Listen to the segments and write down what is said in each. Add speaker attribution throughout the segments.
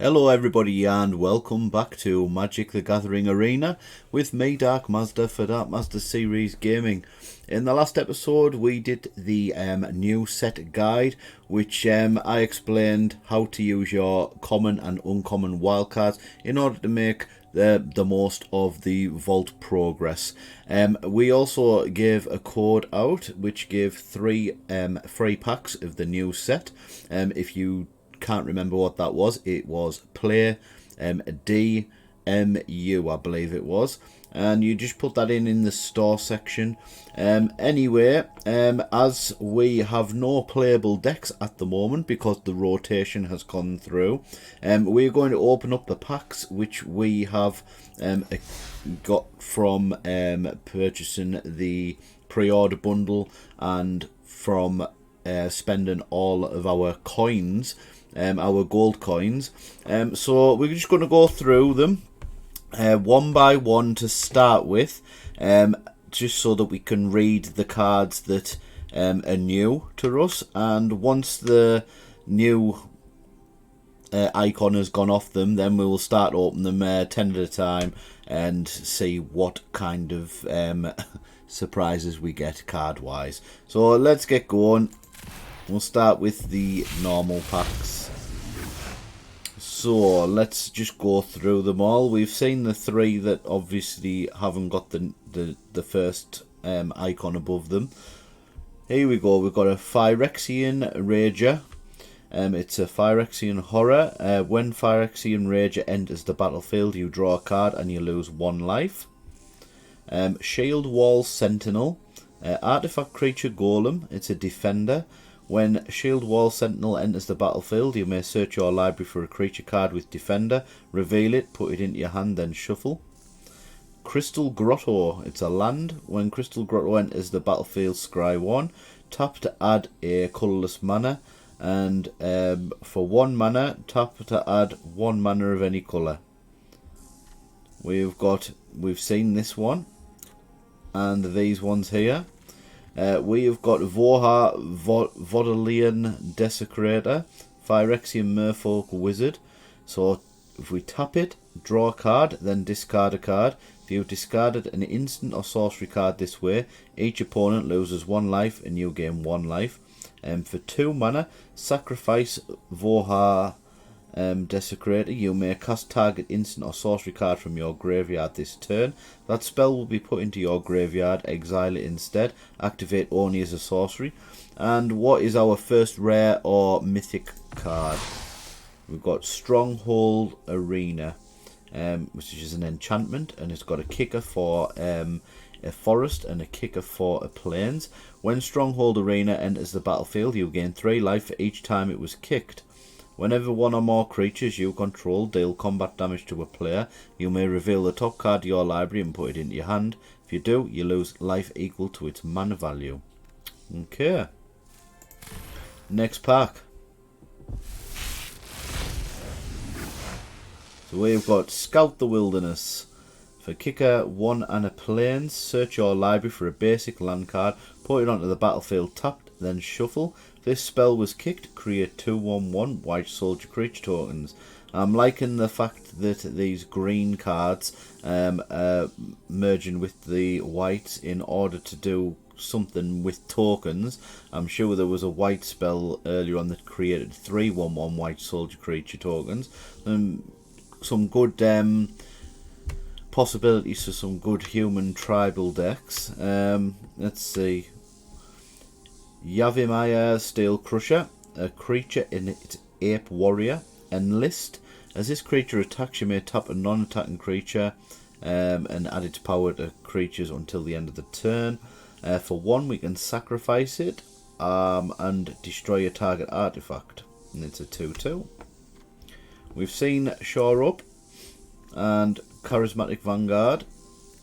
Speaker 1: Hello everybody and welcome back to Magic the Gathering Arena with me, Dark Mazda, for Dark Mazda Series Gaming. In the last episode we did the new set guide, which I explained how to use your common and uncommon wildcards in order to make the most of the vault progress. We also gave a code out which gave 3 free packs of the new set. If you can't remember what that was, it was play DMU, I believe it was, and you just put that in the store section. Anyway, as we have no playable decks at the moment because the rotation has gone through, we're going to open up the packs which we have got from purchasing the pre-order bundle and from spending all of our coins, our gold coins. So we're just going to go through them one by one to start with, just so that we can read the cards that are new to us, and once the new icon has gone off them, then we will start opening them 10 at a time and see what kind of surprises we get card wise. So let's get going. We'll start with the normal packs. So let's just go through them all. We've seen the 3 that obviously haven't got the first icon above them. Here we go. We've got a Phyrexian Rager. It's a Phyrexian Horror. When Phyrexian Rager enters the battlefield, you draw a card and you lose 1 life. Shield Wall Sentinel. Artifact Creature Golem. It's a defender. When Shield Wall Sentinel enters the battlefield, you may search your library for a creature card with Defender, reveal it, put it into your hand, then shuffle. Crystal Grotto. It's a land. When Crystal Grotto enters the battlefield, scry 1. Tap to add a colourless mana, and for 1 mana, tap to add 1 mana of any colour. We've seen this one, and these ones here. We have got Voha Vodalian Desecrator, Phyrexian Merfolk Wizard. So if we tap it, draw a card, then discard a card. If you've discarded an instant or sorcery card this way, each opponent loses 1 life and you gain 1 life. For 2 mana, sacrifice Voha Desecrator. You may cast target instant or sorcery card from your graveyard this turn. That spell will be put into your graveyard, exile it instead, activate only as a sorcery. And what is our first rare or mythic card? We've got Stronghold Arena, which is an enchantment, and it's got a kicker for a forest and a kicker for a plains. When Stronghold Arena enters the battlefield, you gain 3 life for each time it was kicked. Whenever 1 or more creatures you control deal combat damage to a player, you may reveal the top card of your library and put it into your hand. If you do, you lose life equal to its mana value. Okay. Next pack. So we've got Scout the Wilderness. For kicker 1 and a plains, search your library for a basic land card, put it onto the battlefield tapped, then shuffle. This spell was kicked, create 2/1/1 white soldier creature tokens. I'm liking the fact that these green cards are merging with the white in order to do something with tokens. I'm sure there was a white spell earlier on that created 3/1/1 white soldier creature tokens. Some good possibilities for some good human tribal decks. Let's see. Yavimaya Steel Crusher, a creature in its Ape Warrior. Enlist. As this creature attacks, you may tap a non-attacking creature and add its power to creatures until the end of the turn. For 1, we can sacrifice it and destroy a target artifact. And it's a 2/2. We've seen Shore Up and Charismatic Vanguard.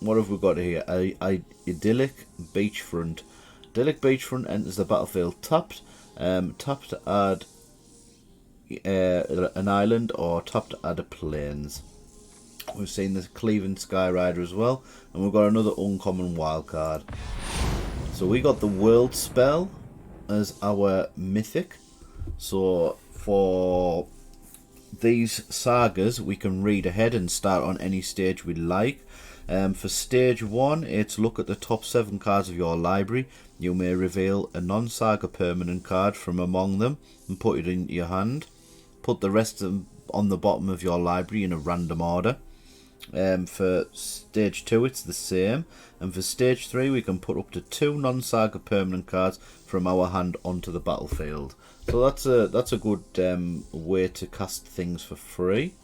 Speaker 1: What have we got here? Idyllic Beachfront. Idyllic Beachfront enters the battlefield tapped. Tap to add an island or tap to add a plains. We've seen the Cleaving Skyrider as well, and we've got another uncommon wild card. So we got the World Spell as our mythic. So for these sagas we can read ahead and start on any stage we like. For stage 1, it's look at the top 7 cards of your library. You may reveal a non-saga permanent card from among them and put it into your hand. Put the rest of them on the bottom of your library in a random order. For stage 2 it's the same, and for stage 3 we can put up to 2 non-saga permanent cards from our hand onto the battlefield. So that's a good way to cast things for free.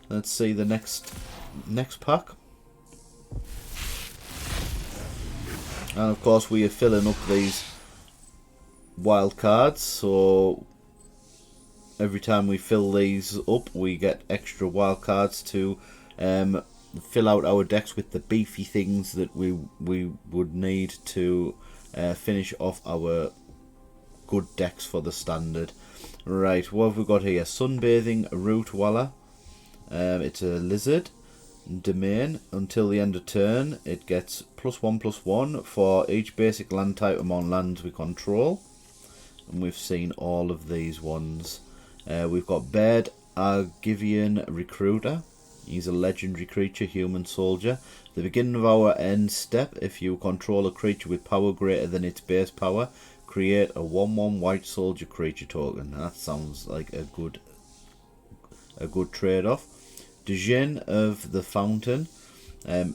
Speaker 1: Let's see the next pack. And of course we are filling up these wild cards, so every time we fill these up we get extra wild cards to fill out our decks with the beefy things that we would need to finish off our good decks for the standard. Right, what have we got here? Sunbathing Root Walla. It's a lizard domain. Until the end of turn it gets +1/+1 for each basic land type among lands we control, and we've seen all of these ones. We've got Baird Argivian Recruiter. He's a legendary creature, human soldier. The beginning of our end step, if you control a creature with power greater than its base power, create a 1/1 white soldier creature token. That sounds like a good trade-off. Djinn of the Fountain.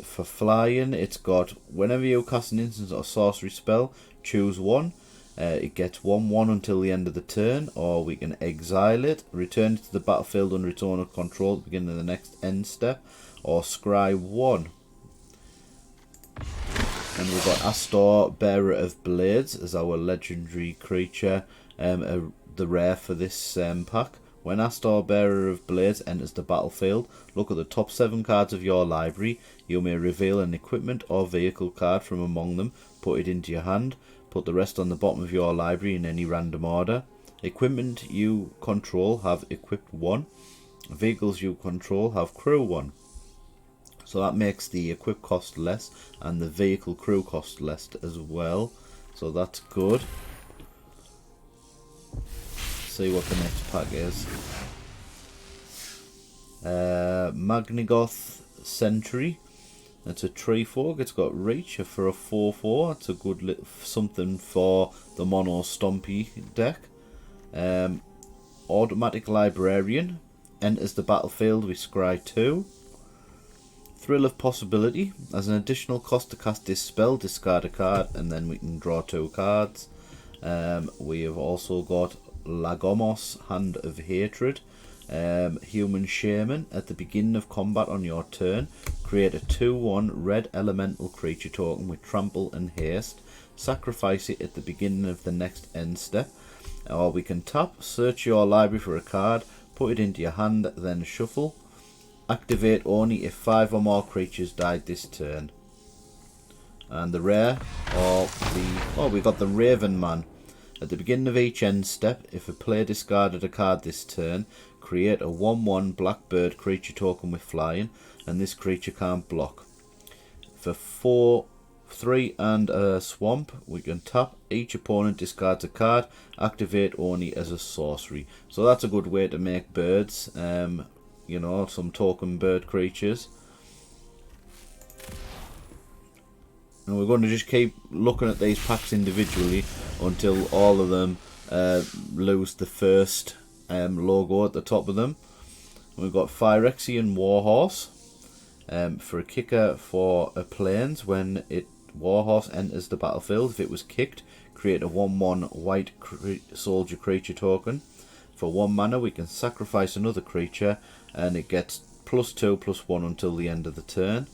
Speaker 1: For flying, it's got whenever you cast an instant or sorcery spell, choose one. It gets 1/1 until the end of the turn, or we can exile it, return it to the battlefield under its owner control at the beginning of the next end step, or scry 1. And we've got Astor, Bearer of Blades, as our legendary creature, the rare for this pack. When Astor, Bearer of Blades, enters the battlefield, look at the top 7 cards of your library. You may reveal an equipment or vehicle card from among them, put it into your hand. Put the rest on the bottom of your library in any random order. Equipment you control have equipped 1. Vehicles you control have crew 1. So that makes the equip cost less and the vehicle crew cost less as well. So that's good. See what the next pack is. Magnigoth Sentry. It's a tree folk. It's got reach for a 4/4. It's a good something for the mono stompy deck. Automatic Librarian. Enters the battlefield with scry 2. Thrill of Possibility. As an additional cost to cast this spell, discard a card and then we can draw 2 cards. We have also got Lagomos, Hand of Hatred. Human Shaman. At the beginning of combat on your turn, create a 2/1 red elemental creature token with trample and haste. Sacrifice it at the beginning of the next end step. Or we can tap, search your library for a card, put it into your hand, then shuffle. Activate only if 5 or more creatures died this turn. And the rare, we got the Raven Man. At the beginning of each end step, if a player discarded a card this turn, create a 1/1 blackbird creature token with flying, and this creature can't block. For 4/3 and a swamp, we can tap. Each opponent discards a card, activate only as a sorcery. So that's a good way to make birds, you know, some token bird creatures. And we're going to just keep looking at these packs individually until all of them lose the first logo at the top of them. We've got Phyrexian Warhorse. For a kicker for a plains, when Warhorse enters the battlefield, if it was kicked, create a 1/1 white soldier creature token. For 1 mana we can sacrifice another creature and it gets +2/+1 until the end of the turn.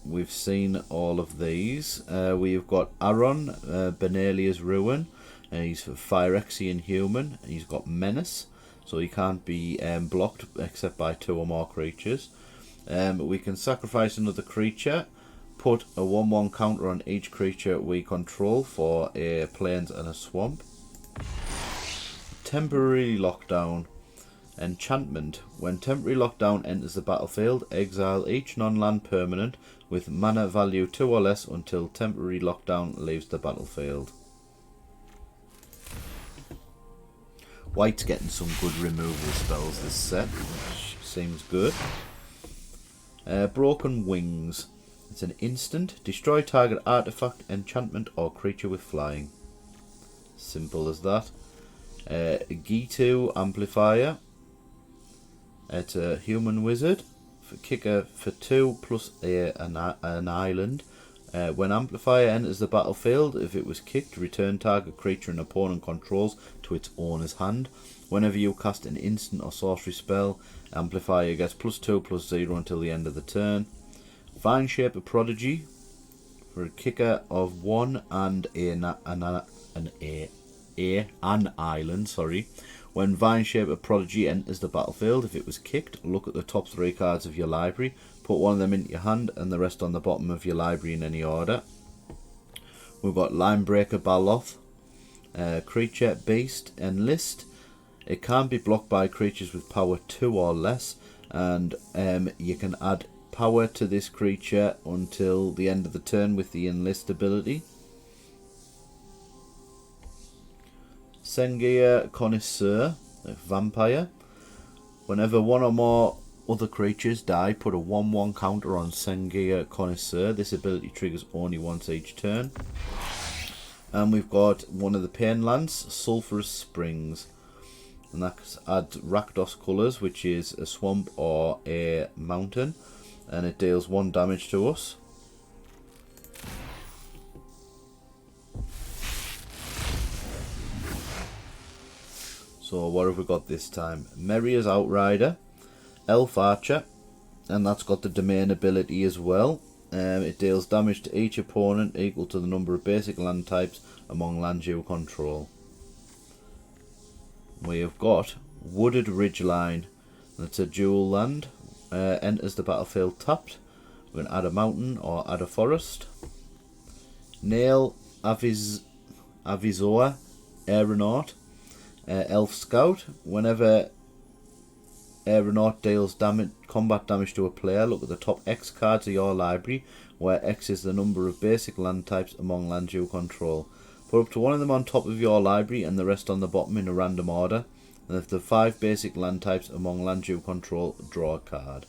Speaker 1: We've seen all of these. We've got Aron, Benalia's Ruin. He's a Phyrexian human. He's got Menace, so he can't be blocked except by 2 or more creatures. We can sacrifice another creature, put a 1/1 counter on each creature we control for a plains and a swamp. Temporary Lockdown. Enchantment. When Temporary Lockdown enters the battlefield, exile each non-land permanent with mana value 2 or less until Temporary Lockdown leaves the battlefield. White's getting some good removal spells this set, which seems good. Broken Wings. It's an instant. Destroy target artifact, enchantment, or creature with flying. Simple as that. Gitu Amplifier. It's a human wizard. Kicker for 2 plus an island. When Amplifier enters the battlefield, if it was kicked, return target creature an opponent controls to its owner's hand. Whenever you cast an instant or sorcery spell, Amplifier gets +2/+0 until the end of the turn. Vine Shaper Prodigy for a kicker of 1 and an island. Sorry. When Vine Shaper Prodigy enters the battlefield, if it was kicked, look at the top 3 cards of your library, put one of them into your hand and the rest on the bottom of your library in any order. We've got Linebreaker Baloth, creature, beast, enlist. It can be blocked by creatures with power 2 or less, and you can add power to this creature until the end of the turn with the enlist ability. Sengia Connoisseur, a vampire. Whenever one or more other creatures die, put a 1/1 counter on Sengia Connoisseur. This ability triggers only once each turn. And we've got one of the Pain Lands, Sulphurous Springs. And that adds Rakdos colours, which is a swamp or a mountain. And it deals 1 damage to us. So what have we got this time? Merria's Outrider, Elf Archer, and that's got the Domain ability as well. It deals damage to each opponent equal to the number of basic land types among lands you control. We have got Wooded Ridgeline. That's a dual land. Enters the battlefield tapped. We're going to add a mountain or add a forest. Nail Avizoa Aeronaut. Elf Scout. Whenever Aeronaut deals combat damage to a player, look at the top X cards of your library, where X is the number of basic land types among lands you control. Put up to one of them on top of your library and the rest on the bottom in a random order. And if there are 5 basic land types among lands you control, draw a card.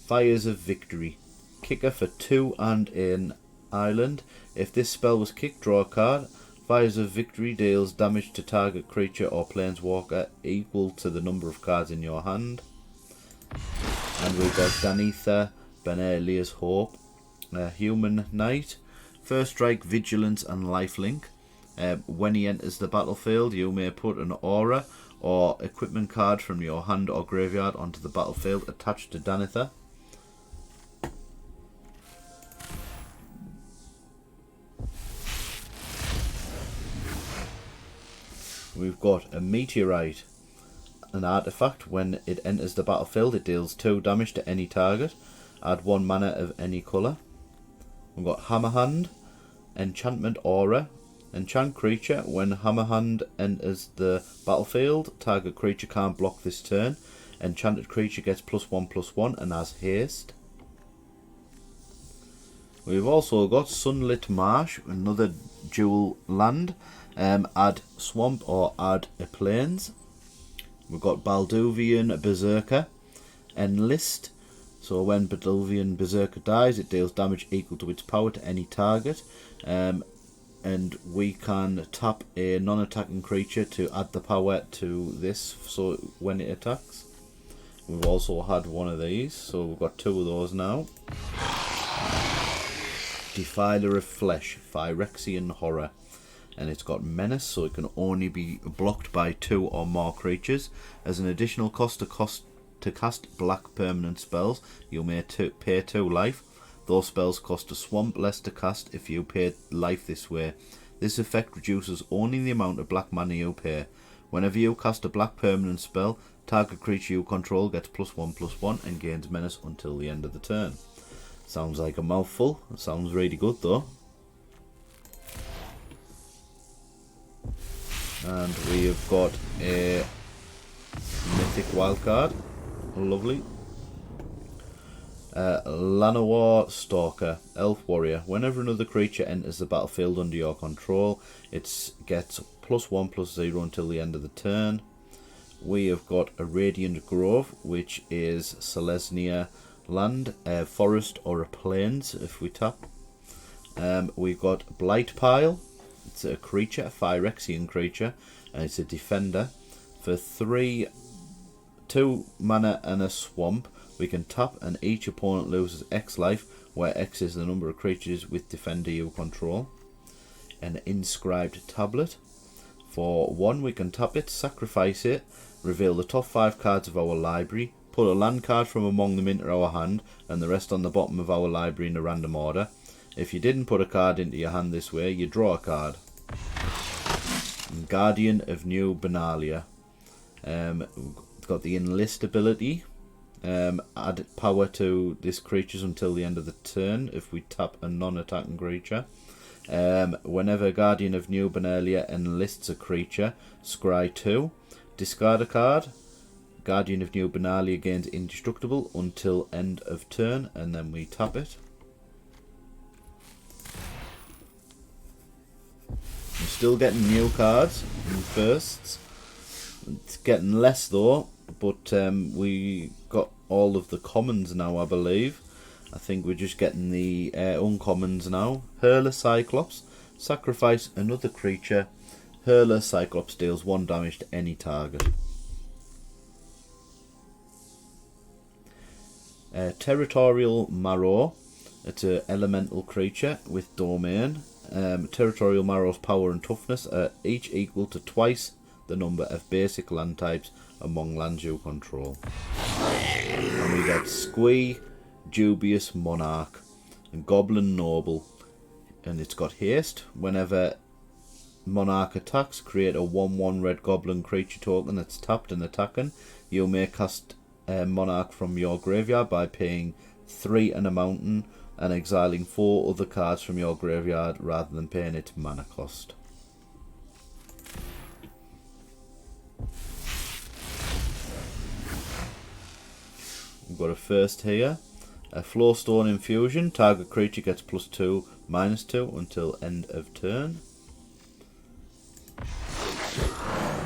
Speaker 1: Fires of Victory. Kicker for 2 and an island. If this spell was kicked, draw a card. Fires of Victory deals damage to target creature or planeswalker equal to the number of cards in your hand. And we've got Danitha Benelia's Hope, Human Knight. First strike, vigilance and lifelink. When he enters the battlefield, you may put an aura or equipment card from your hand or graveyard onto the battlefield attached to Danitha. We've got a Meteorite, an artifact. When it enters the battlefield, it deals 2 damage to any target. Add 1 mana of any colour. We've got Hammerhand, enchantment aura. Enchant creature. When Hammerhand enters the battlefield, target creature can't block this turn. Enchanted creature gets +1/+1 and has haste. We've also got Sunlit Marsh, another dual land. Add swamp or add a plains. We've got Balduvian Berserker, enlist. So when Balduvian Berserker dies, it deals damage equal to its power to any target. And we can tap a non-attacking creature to add the power to this, so when it attacks. We've also had one of these, so we've got 2 of those now. Defiler of Flesh, Phyrexian Horror. And it's got Menace, so it can only be blocked by 2 or more creatures. As an additional cost to cast black permanent spells, you may pay 2 life. Those spells cost a swamp less to cast if you pay life this way. This effect reduces only the amount of black mana you pay. Whenever you cast a black permanent spell, target creature you control gets +1/+1 and gains Menace until the end of the turn. Sounds like a mouthful. It sounds really good though. And we have got a mythic wildcard. Lovely. Llanowar Stalker, Elf Warrior. Whenever another creature enters the battlefield under your control, it gets +1/+0 until the end of the turn. We have got a Radiant Grove, which is Selesnya land, a forest or a plains if we tap. We've got Blight Pile. It's a creature, a Phyrexian creature, and it's a defender. For 3, 2 mana and a swamp, we can tap and each opponent loses X life, where X is the number of creatures with defender you control. An Inscribed Tablet. For 1, we can tap it, sacrifice it, reveal the top 5 cards of our library, put a land card from among them into our hand, and the rest on the bottom of our library in a random order. If you didn't put a card into your hand this way, you draw a card. Guardian of New Benalia. It's got the Enlist ability. Add power to this creature until the end of the turn if we tap a non-attacking creature. Whenever Guardian of New Benalia enlists a creature, scry 2. Discard a card. Guardian of New Benalia gains indestructible until end of turn, and then we tap it. I'm still getting new cards in bursts. It's getting less though, but we got all of the commons now, I believe. I think we're just getting the uncommons now. Hurler Cyclops. Sacrifice another creature. Hurler Cyclops deals 1 damage to any target. Territorial Marrow. It's an elemental creature with domain. Territorial Marrow's power and toughness are each equal to twice the number of basic land types among lands you control. And we got Squee, Dubious Monarch, and Goblin Noble. And it's got haste. Whenever Monarch attacks, create a 1/1 red goblin creature token that's tapped and attacking. You may cast Monarch from your graveyard by paying 3 and a mountain and exiling 4 other cards from your graveyard rather than paying its mana cost. We've got a first here. A Flowstone Infusion. Target creature gets +2/-2 until end of turn.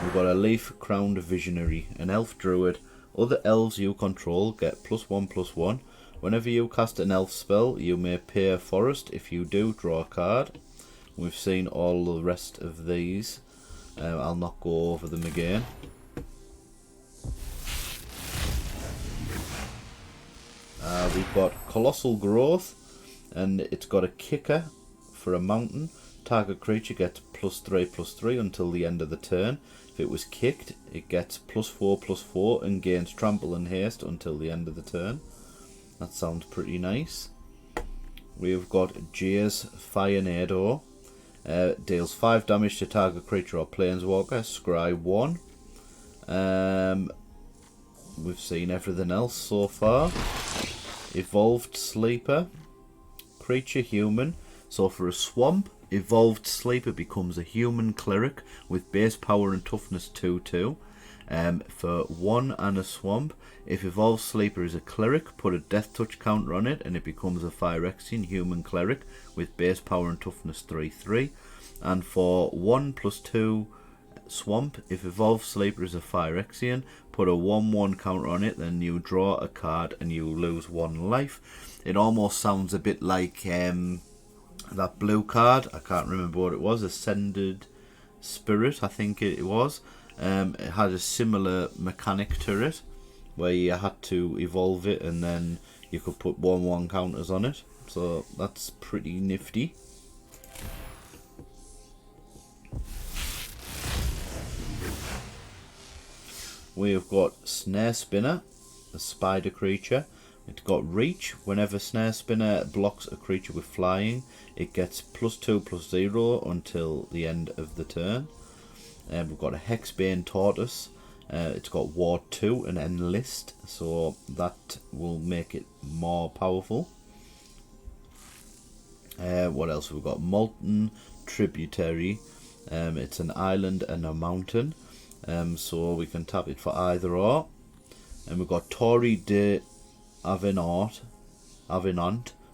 Speaker 1: We've got a Leaf Crowned Visionary. An elf druid. Other elves you control get +1/+1. Whenever you cast an elf spell, you may pay a forest. If you do, draw a card. We've seen all the rest of these. I'll not go over them again. We've got Colossal Growth, and it's got a kicker for a mountain. Target creature gets +3/+3 until the end of the turn. If it was kicked, it gets +4/+4 and gains trample and haste until the end of the turn. That sounds pretty nice. We've got Jace Firenado. Deals 5 damage to target creature or planeswalker. Scry 1. We've seen everything else so far. Evolved Sleeper. Creature human. So for a swamp, Evolved Sleeper becomes a human cleric with base power and toughness 2/2. For 1 and a swamp, if Evolved Sleeper is a cleric, put a death touch counter on it and it becomes a Phyrexian human cleric with base power and toughness 3/3. And for 1/+2 swamp, if Evolved Sleeper is a Phyrexian, put a 1/1 counter on it, then you draw a card and you lose 1 life. It almost sounds a bit like that blue card. I can't remember what it was. Ascended Spirit, I think it was. It had a similar mechanic to it, where you had to evolve it and then you could put 1/1 counters on it. So that's pretty nifty. We have got Snare Spinner, a spider creature. It's got reach. Whenever Snare Spinner blocks a creature with flying, it gets +2/+0 until the end of the turn. We've got a Hexbane Tortoise. It's got Ward 2 and Enlist, so that will make it more powerful. What else have we got? Molten Tributary. It's an island and a mountain, so we can tap it for either or. And we've got Tori de Avenant,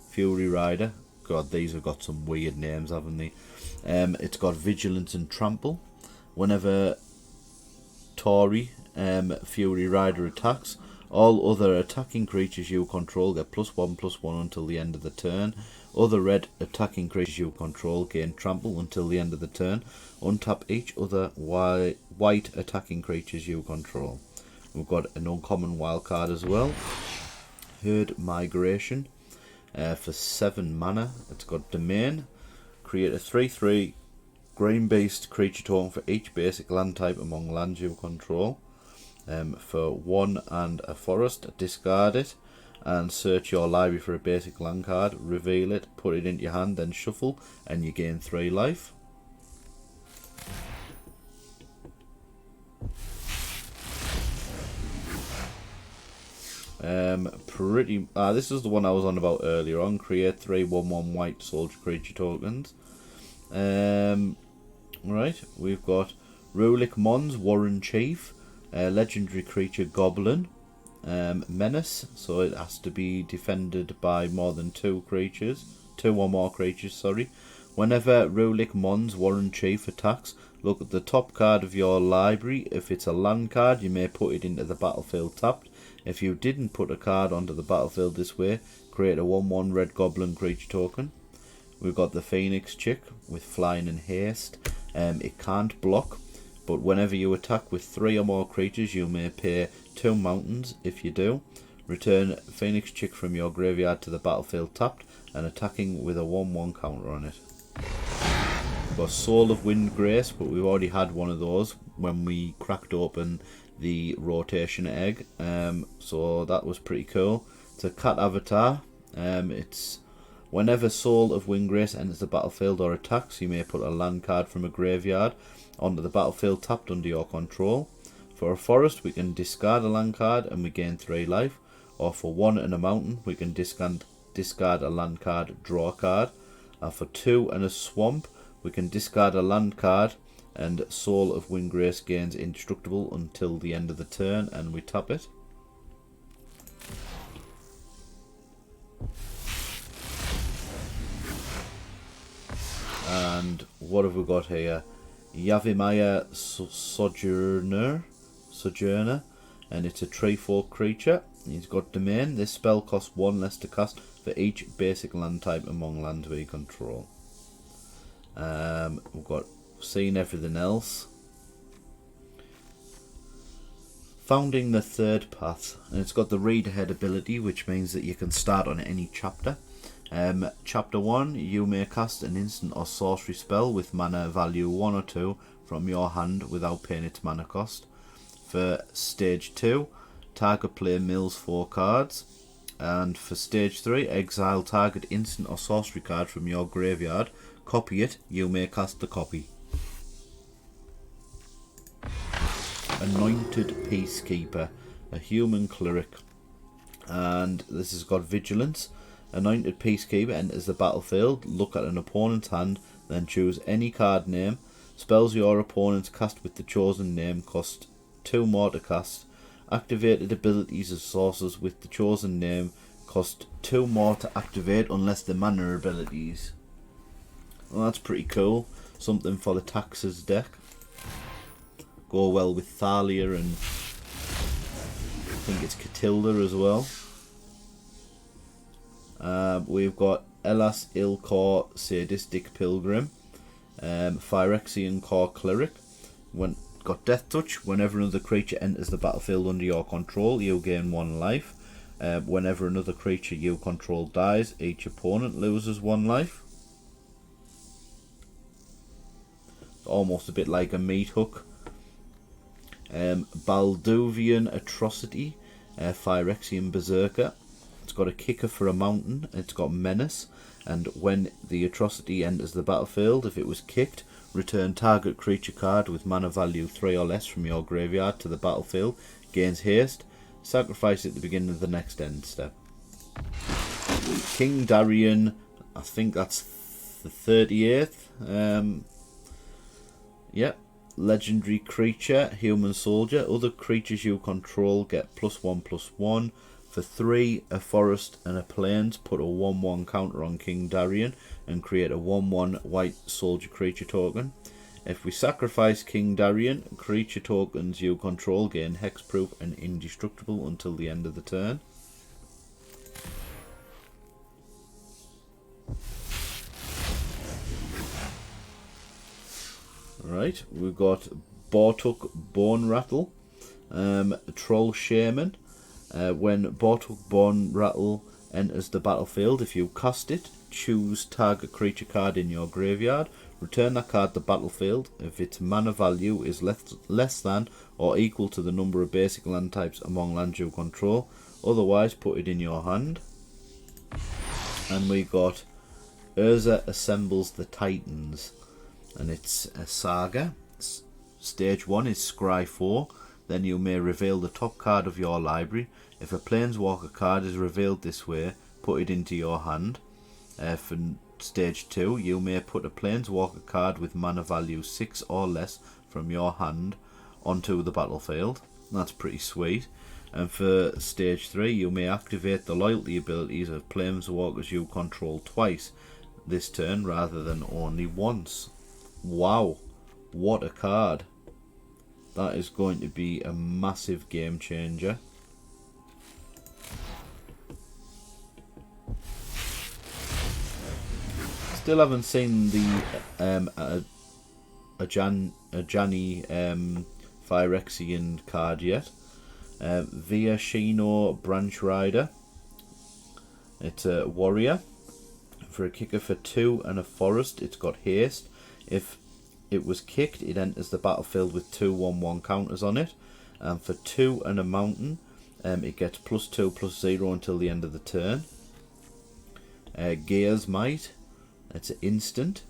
Speaker 1: Fury Rider. God, these have got some weird names, haven't they? It's got Vigilance and Trample. Whenever Tori Fury Rider attacks, all other attacking creatures you control get +1/+1 until the end of the turn. Other red attacking creatures you control gain trample until the end of the turn. Untap each other white attacking creatures you control. We've got an uncommon wild card as well. Herd Migration. For 7 mana. It's got Domain. Create a 3/3 green-based creature token for each basic land type among lands you control. For 1 and a forest, discard it and search your library for a basic land card, reveal it, put it into your hand, then shuffle, and you gain 3 life. This is the one I was on about earlier on. Create 3/1/1 white soldier creature tokens. Right, we've got Rulik Mons, Warren Chief, legendary creature Goblin, Menace, so it has to be defended by more than 2 or more creatures, sorry. Whenever Rulik Mons, Warren Chief attacks, look at the top card of your library. If it's a land card, you may put it into the battlefield tapped. If you didn't put a card onto the battlefield this way, create a 1/1 red goblin creature token. We've got the Phoenix Chick with flying and haste. It can't block, but whenever you attack with 3 or more creatures, you may pay 2 mountains. If you do, return Phoenix Chick from your graveyard to the battlefield tapped and attacking with a 1/1 counter on it. We've got Soul of Wind Grace, but we've already had one of those when we cracked open the rotation egg, so that was pretty cool. It's a cat avatar. It's whenever Soul of Windgrace enters the battlefield or attacks, you may put a land card from a graveyard onto the battlefield tapped under your control. For a forest, we can discard a land card and we gain 3 life. Or for 1 and a mountain, we can discard a land card, draw a card. And for 2 and a swamp, we can discard a land card and Soul of Windgrace gains indestructible until the end of the turn, and we tap it. And what have we got here? Yavimaya Sojourner, and it's a tree folk creature. He's got Domain. This spell costs 1 less to cast for each basic land type among lands we control. We've got Seen Everything Else. Founding the Third Path, and it's got the read ahead ability, which means that you can start on any chapter. Chapter 1, you may cast an instant or sorcery spell with mana value 1 or 2 from your hand without paying its mana cost. For stage 2, target player mills 4 cards. And for stage 3, exile target instant or sorcery card from your graveyard, copy it, you may cast the copy. Anointed Peacekeeper, a human cleric, and this has got Vigilance. Anointed Peacekeeper enters the battlefield, look at an opponent's hand, then choose any card name. Spells your opponents cast with the chosen name cost 2 more to cast. Activated abilities and sources with the chosen name cost 2 more to activate unless they're mana abilities. Well, that's pretty cool. Something for the Taxes deck. Go well with Thalia and I think it's Catilda as well. We've got Elas Ilkor Sadistic Pilgrim, Phyrexian Core Cleric. Got Death Touch. Whenever another creature enters the battlefield under your control, you gain 1 life. Whenever another creature you control dies, each opponent loses 1 life. Almost a bit like a meat hook. Balduvian Atrocity, Phyrexian Berserker. It's got a kicker for a mountain. It's got Menace, and when the atrocity enters the battlefield, if it was kicked, return target creature card with mana value 3 or less from your graveyard to the battlefield. Gains haste. Sacrifice at the beginning of the next end step. King Darian, I think that's the 38th. Yep. Legendary creature, human soldier. Other creatures you control get +1/+1. For 3, a forest and a plains, put a 1/1 counter on King Darian and create a 1/1 white soldier creature token. If we sacrifice King Darien, creature tokens you control gain hexproof and indestructible until the end of the turn. Right, we've got Bortuk Bone Rattle, Troll Shaman. When Bortuk Bone Rattle enters the battlefield, if you cast it, choose target creature card in your graveyard, return that card to the battlefield if its mana value is less than or equal to the number of basic land types among lands you control, otherwise put it in your hand. And we got Urza Assembles the Titans, and it's a saga. Stage 1 is Scry 4. Then you may reveal the top card of your library. If a Planeswalker card is revealed this way, put it into your hand. For Stage 2, you may put a Planeswalker card with mana value 6 or less from your hand onto the battlefield. That's pretty sweet. And for Stage 3, you may activate the loyalty abilities of Planeswalkers you control twice this turn rather than only once. Wow, what a card. That is going to be a massive game changer. Still haven't seen the Ajani Phyrexian card yet. Via Shino Branch Rider. It's a warrior. For a kicker for 2 and a forest, it's got haste. If it was kicked, it enters the battlefield with 2/1/1 counters on it. And for 2 and a mountain, it gets +2/+0 until the end of the turn. Gear's Might. It's an instant.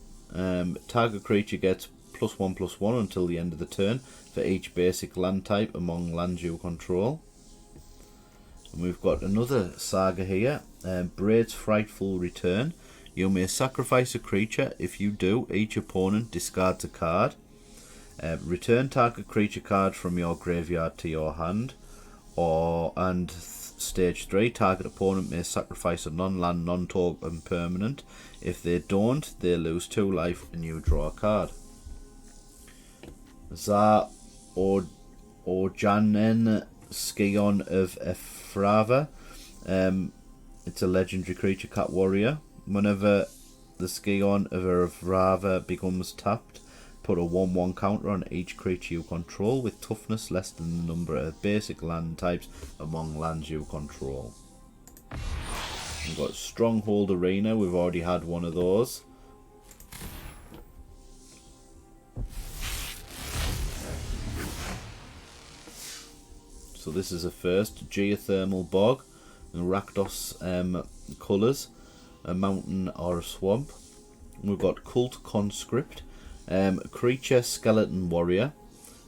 Speaker 1: Target creature gets +1/+1 until the end of the turn for each basic land type among lands you control. And we've got another saga here. Braid's Frightful Return. You may sacrifice a creature. If you do, each opponent discards a card. Return target creature card from your graveyard to your hand. And Stage 3, target opponent may sacrifice a non-land, non-token permanent. If they don't, they lose 2 life and you draw a card. Za Ojanen Scion of Efrava. It's a legendary creature, cat warrior. Whenever the Scion of Efrava becomes tapped, put a 1/1 counter on each creature you control with toughness less than the number of basic land types among lands you control. We've got Stronghold Arena, we've already had one of those. So this is a first, Geothermal Bog, and Rakdos colours, a mountain or a swamp. We've got Cult Conscript, creature skeleton warrior,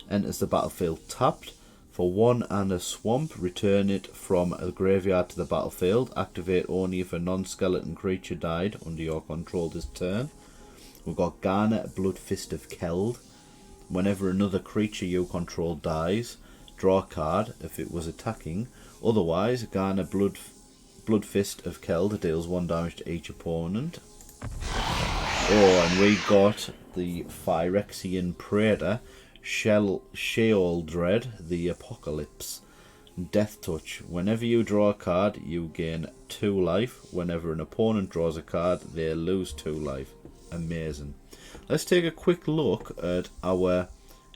Speaker 1: enters the battlefield tapped. For 1 and a swamp, return it from a graveyard to the battlefield. Activate only if a non-skeleton creature died under your control this turn. We've got Garner Bloodfist of Keld. Whenever another creature you control dies, draw a card if it was attacking. Otherwise, Garner Bloodfist of Keld deals 1 damage to each opponent. Oh, and we got the Phyrexian Praetor, Sheol Dread, the Apocalypse. Death Touch. Whenever you draw a card, you gain 2 life. Whenever an opponent draws a card, they lose 2 life. Amazing. Let's take a quick look at our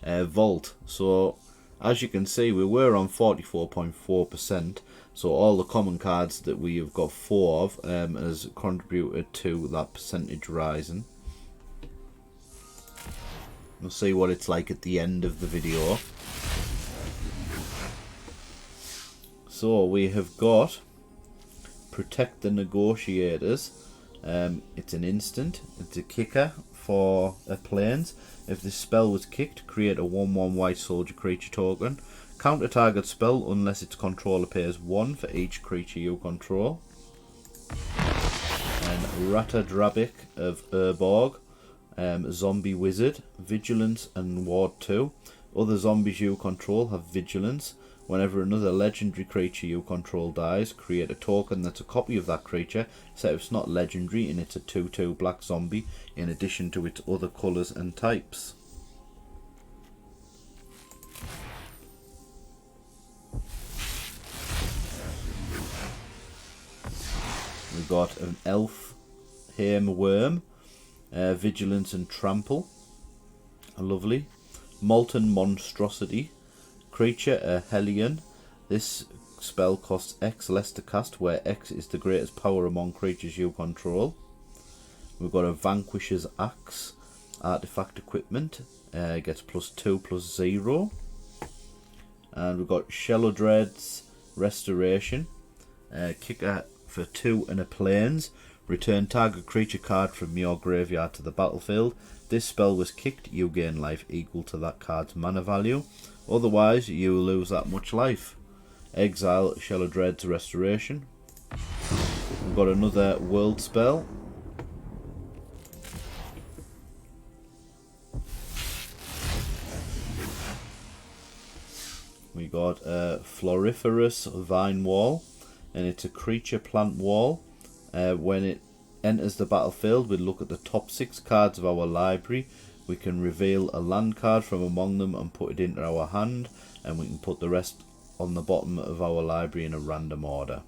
Speaker 1: vault. So, as you can see, we were on 44.4%. So all the common cards that we have got 4 of has contributed to that percentage rising. We'll see what it's like at the end of the video. So we have got Protect the Negotiators. It's an instant. It's a kicker for planes. If this spell was kicked, create a 1/1 white soldier creature token. Counter target spell unless its controller pays 1 for each creature you control. And Ratadrabik of Urborg, Zombie Wizard, Vigilance and Ward 2. Other zombies you control have Vigilance. Whenever another legendary creature you control dies, create a token that's a copy of that creature, except it's not legendary and it's a 2/2 black zombie in addition to its other colours and types. got an elf Hame Worm, Vigilance and Trample, lovely. Molten Monstrosity, creature, a Hellion. This spell costs X less to cast, where X is the greatest power among creatures you control. We've got a Vanquisher's Axe, artifact equipment, gets +2/+0. And we've got Shellodred's Restoration, kicker for 2 and a plains. Return target creature card from your graveyard to the battlefield. This spell was kicked, you gain life equal to that card's mana value. Otherwise, you lose that much life. Exile Shellodred's Restoration. We've got another world spell. We got a Floriferous Vine Wall, and it's a creature plant wall. When it enters the battlefield, we look at the top 6 cards of our library. We can reveal a land card from among them and put it into our hand, and we can put the rest on the bottom of our library in a random order.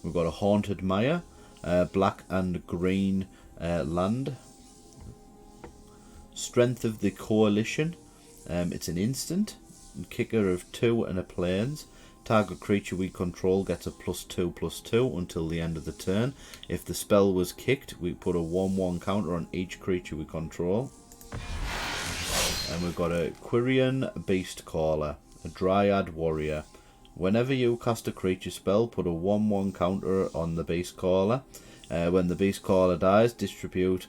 Speaker 1: We've got a Haunted Mire, black and green land. Strength of the Coalition, it's an instant, kicker of 2 and a plains. Target creature we control gets a +2/+2 until the end of the turn. If the spell was kicked, we put a 1/1 counter on each creature we control. And we've got a Quirion Beastcaller, a Dryad Warrior. Whenever you cast a creature spell, put a 1/1 counter on the Beastcaller. When the Beastcaller dies, distribute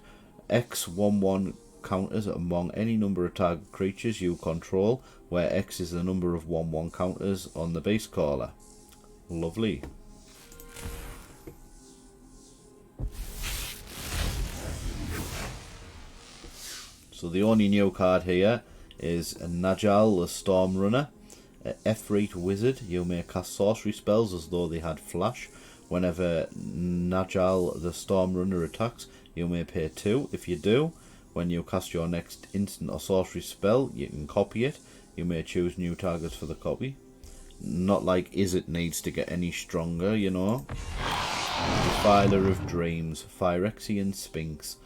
Speaker 1: X 1/1 counters among any number of target creatures you control, where X is the number of 1/1 counters on the Beastcaller. Lovely. So the only new card here is a Najal the Stormrunner, a Efreet Wizard. You may cast sorcery spells as though they had flash. Whenever Najal the Stormrunner attacks, you may pay 2. If you do, when you cast your next instant or sorcery spell, you can copy it. You may choose new targets for the copy. Not like Izzet needs to get any stronger, you know. Defiler of Dreams, Phyrexian Sphinx.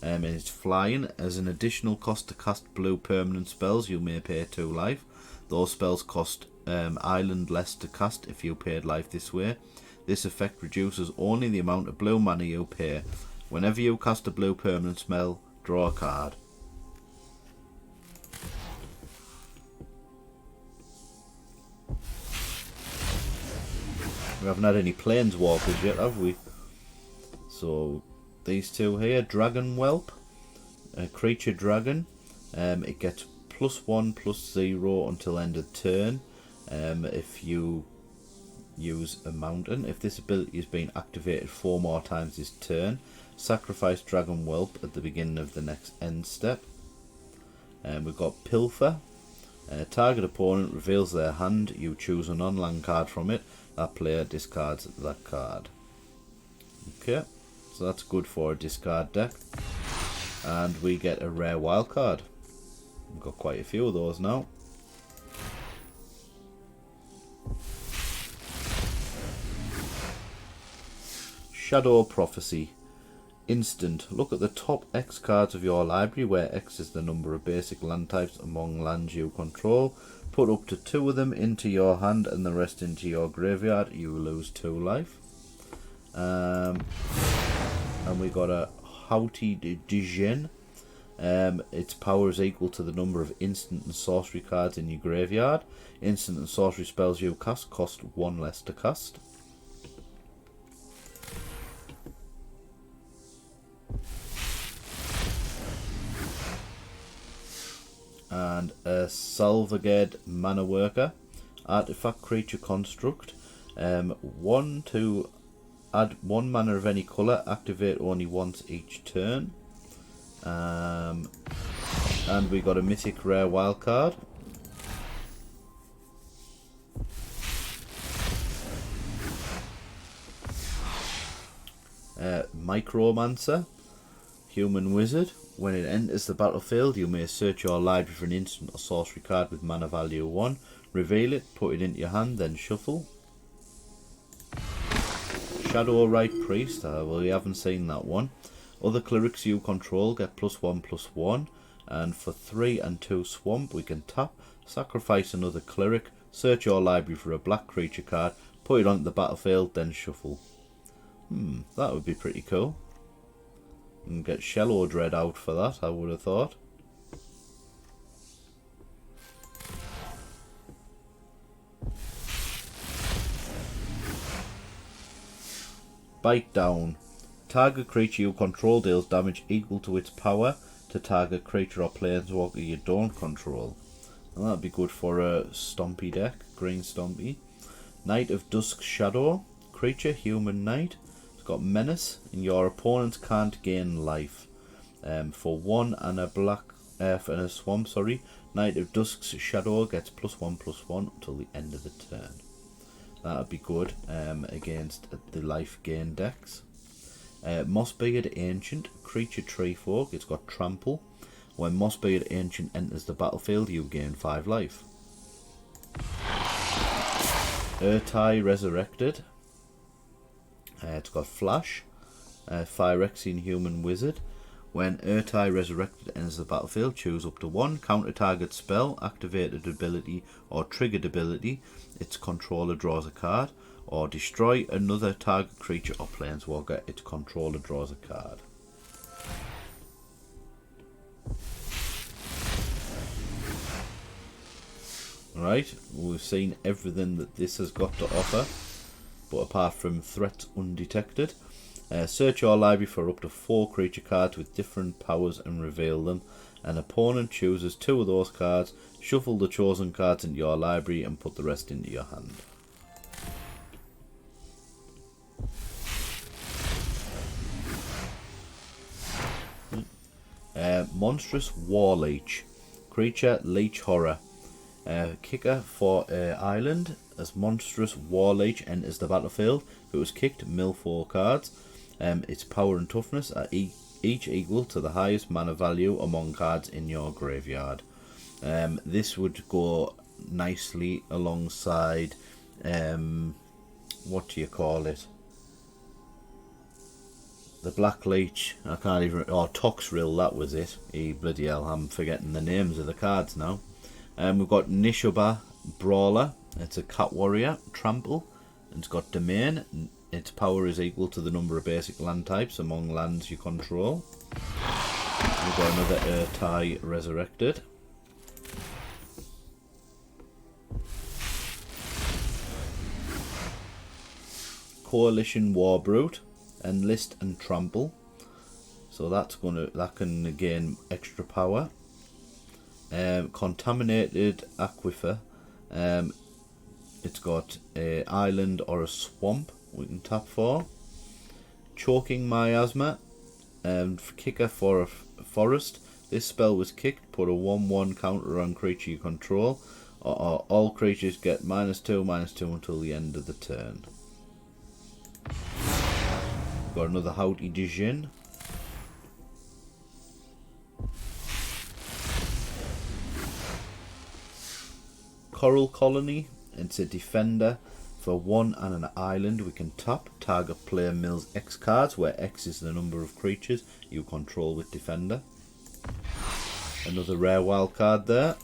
Speaker 1: And it's flying. As an additional cost to cast blue permanent spells, you may pay 2 life. Those spells cost island less to cast if you paid life this way. This effect reduces only the amount of blue mana you pay. Whenever you cast a blue permanent spell, draw a card. We haven't had any planeswalkers yet, have we? So these two here, Dragon Whelp, a creature dragon. It gets +1/+0 until end of turn. If you use a mountain, if this ability has been activated 4 more times this turn, sacrifice Dragon Whelp at the beginning of the next end step. We've got Pilfer. Target opponent reveals their hand. You choose a non-land card from it. That player discards that card. Okay, so that's good for a discard deck. And we get a rare wild card. We've got quite a few of those now. Shadow Prophecy. Instant. Look at the top X cards of your library, where X is the number of basic land types among lands you control. Put up to 2 of them into your hand and the rest into your graveyard. You lose 2 life. And we got a Haughty Dijen. Its power is equal to the number of instant and sorcery cards in your graveyard. Instant and sorcery spells you cast cost 1 less to cast. And a Salvaged Mana Worker, artifact creature construct. 1 to add 1 mana of any colour, activate only once each turn. And we got a mythic rare wildcard. Micromancer, human wizard. When it enters the battlefield, you may search your library for an instant or sorcery card with mana value 1. Reveal it, put it into your hand, then shuffle. Shadow Right Priest. Well, we haven't seen that one. Other clerics you control get +1/+1. And for 3 and 2 swamp, we can tap, sacrifice another cleric, search your library for a black creature card, put it onto the battlefield, then shuffle. That would be pretty cool. And get Shallow Dread out for that, I would have thought. Bite Down. Target creature you control deals damage equal to its power to target creature or planeswalker you don't control. And that'd be good for a Stompy deck, green Stompy. Knight of Dusk Shadow. Creature, human knight. It's got menace, and your opponent can't gain life. For 1 and a black, and a swamp, sorry. Knight of Dusk's Shadow gets +1/+1 until the end of the turn. That'd be good against the life gain decks. Mossbeard Ancient, creature treefolk. It's got trample. When Mossbeard Ancient enters the battlefield, you gain 5 life. Urtai Resurrected. It's got flash. Phyrexian Human Wizard. When Urtai Resurrected enters the battlefield, choose up to 1 counter target spell, activated ability, or triggered ability. Its controller draws a card. Or destroy another target creature or planeswalker. Its controller draws a card. Right, we've seen everything that this has got to offer, but apart from threats undetected. Search your library for up to 4 creature cards with different powers and reveal them. An opponent chooses 2 of those cards, shuffle the chosen cards into your library and put the rest into your hand. Monstrous Warleech. Creature, Leech Horror. Kicker for island. As Monstrous Warleech enters the battlefield, if it was kicked, mill 4 cards. Its power and toughness are each equal to the highest mana value among cards in your graveyard. This would go nicely alongside, what do you call it? The Black Leech, I can't even, or Toxrill, that was it. Bloody hell, I'm forgetting the names of the cards now. We've got Nishoba Brawler, it's a cat warrior, trample, and it's got domain. Its power is equal to the number of basic land types among lands you control. We've got another Urtai Resurrected. Coalition Warbrute. Enlist and trample, so that can gain extra power. Contaminated Aquifer. It's got a island or a swamp we can tap for. Choking Miasma. Kicker for a forest. This spell was kicked, put a 1/1 counter on creature you control, or all creatures get -2/-2 until the end of the turn. Got another Houty Dijin. Coral Colony. It's a defender. For 1 and an island, we can tap. Target player mills X cards, where X is the number of creatures you control with defender. Another rare wild card there.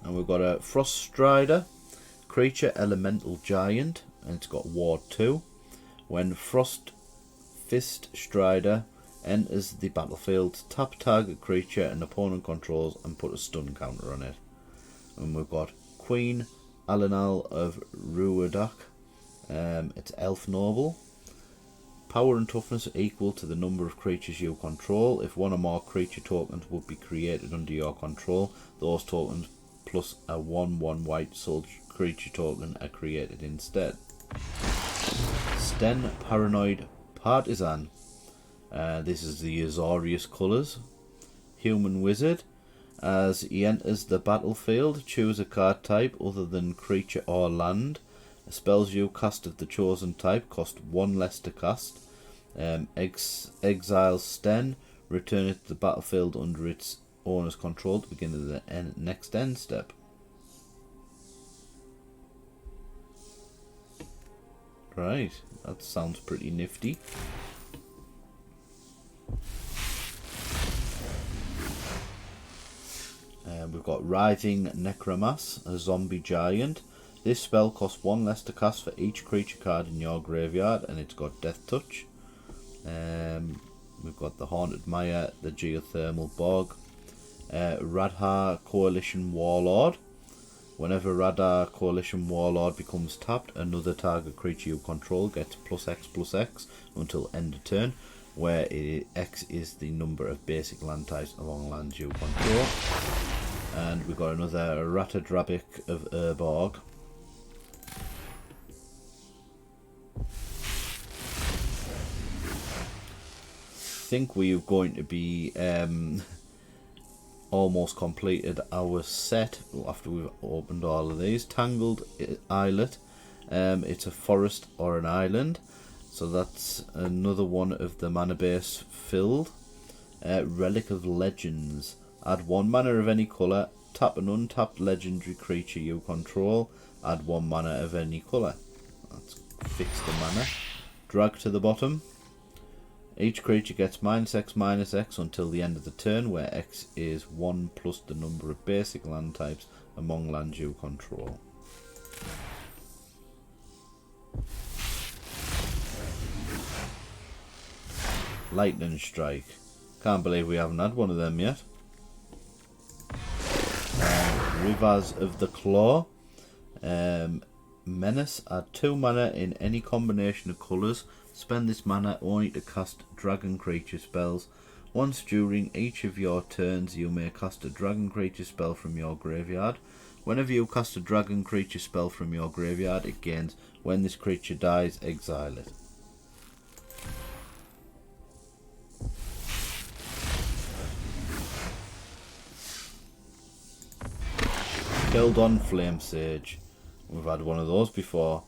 Speaker 1: And we've got a Frost Strider, creature elemental giant, and it's got Ward 2. When Frost Fist Strider enters the battlefield, tap target creature an opponent controls and put a stun counter on it. And we've got Queen Alenal of Ruadak, it's Elf Noble. Power and toughness are equal to the number of creatures you control. If 1 or more creature tokens would be created under your control, those tokens plus a 1/1 white soldier creature token are created instead. Sten Paranoid Partisan. This is the Azorius colours. Human Wizard. As he enters the battlefield, choose a card type other than creature or land. Spells you cast of the chosen type cost 1 less to cast. Exile Sten. Return it to the battlefield under its owner's control to begin at the next end step. Right, that sounds pretty nifty. We've got Writhing Necromass, a zombie giant. This spell costs 1 less to cast for each creature card in your graveyard, and it's got Death Touch. We've got the Haunted Mire, the Geothermal Bog, Radha Coalition Warlord. Whenever Radha Coalition Warlord becomes tapped, another target creature you control gets +X/+X until end of turn, where X is the number of basic land types among lands you control. And we've got another Ratadrabik of Urborg. I think we're going to be almost completed our set after we've opened all of these. Tangled Islet. It's a forest or an island, so that's another one of the mana base filled. Relic of Legends. Add 1 mana of any colour, tap an untapped legendary creature you control, add 1 mana of any colour. That's fix the mana. Drag to the bottom. Each creature gets -X/-X until the end of the turn, where X is 1 plus the number of basic land types among lands you control. Lightning Strike. Can't believe we haven't had one of them yet. Rivers of the Claw. Menace. Add 2 mana in any combination of colours. Spend this mana only to cast dragon creature spells. Once during each of your turns, you may cast a dragon creature spell from your graveyard. Whenever you cast a dragon creature spell from your graveyard, it gains. When this creature dies, exile it. Keldon Flame Sage. We've had one of those before.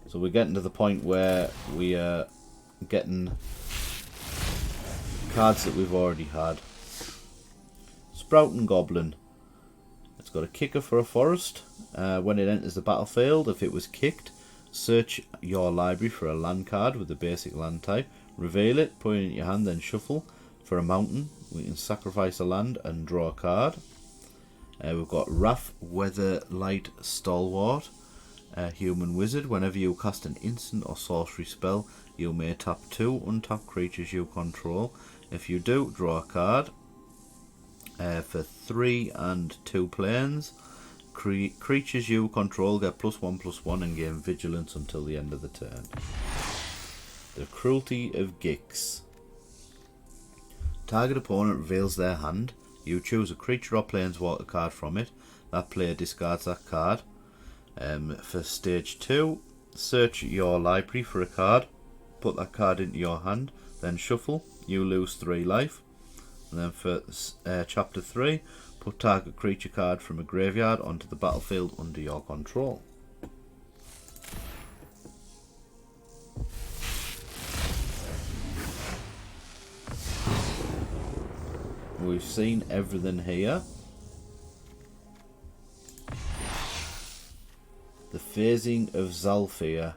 Speaker 1: So we're getting to the point where we are getting cards that we've already had. Sprouting Goblin. It's got a kicker for a forest. When it enters the battlefield, if it was kicked, search your library for a land card with the basic land type. Reveal it, put it in your hand, then shuffle. For a mountain, we can sacrifice a land and draw a card. We've got Wrath Weatherlight Stalwart. Human Wizard. Whenever you cast an instant or sorcery spell, you may tap 2 untapped creatures you control. If you do, draw a card. For 3 and 2 planes, creatures you control get +1/+1 and gain vigilance until the end of the turn. The Cruelty of Gix. Target opponent reveals their hand. You choose a creature or planeswalker card from it. That player discards that card. For stage 2, search your library for a card. Put that card into your hand. Then shuffle. You lose 3 life. And then for chapter 3, put target creature card from a graveyard onto the battlefield under your control. We've seen everything here. The Phasing of Zalfir.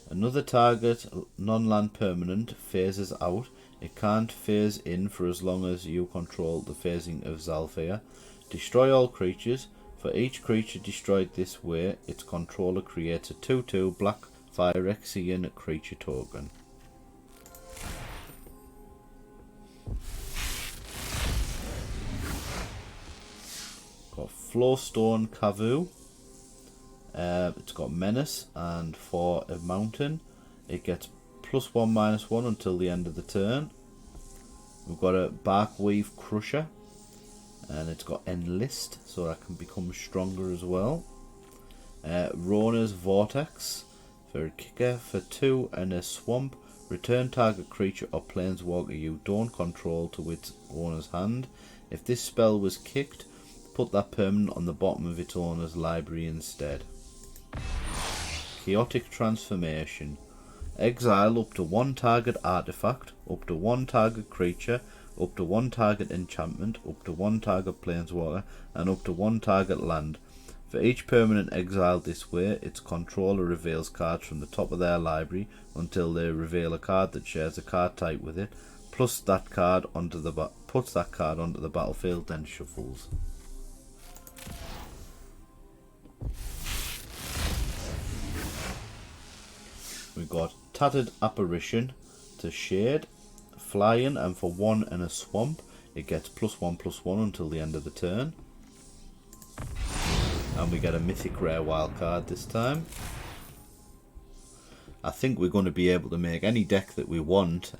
Speaker 1: Another target non-land permanent phases out. It can't phase in for as long as you control the Phasing of Zalfir. Destroy all creatures. For each creature destroyed this way, its controller creates a 2/2 black Phyrexian creature token. Got Flowstone Kavu. It's got Menace, and for a mountain it gets +1/-1 until the end of the turn. We've got a Barkweave Crusher, and it's got Enlist, so that can become stronger as well. Rona's Vortex for a kicker. For 2 and a swamp, return target creature or planeswalker you don't control to its owner's hand. If this spell was kicked, put that permanent on the bottom of its owner's library instead. Chaotic Transformation. Exile up to 1 target artifact, up to 1 target creature, up to 1 target enchantment, up to 1 target planeswalker, and up to 1 target land. For each permanent exiled this way, its controller reveals cards from the top of their library until they reveal a card that shares a card type with it, plus that card onto the puts that card onto the battlefield, then shuffles. We got Tattered Apparition to Shade, flying, and for 1 and a swamp, it gets +1/+1 until the end of the turn. And we get a mythic rare wild card this time. I think we're going to be able to make any deck that we want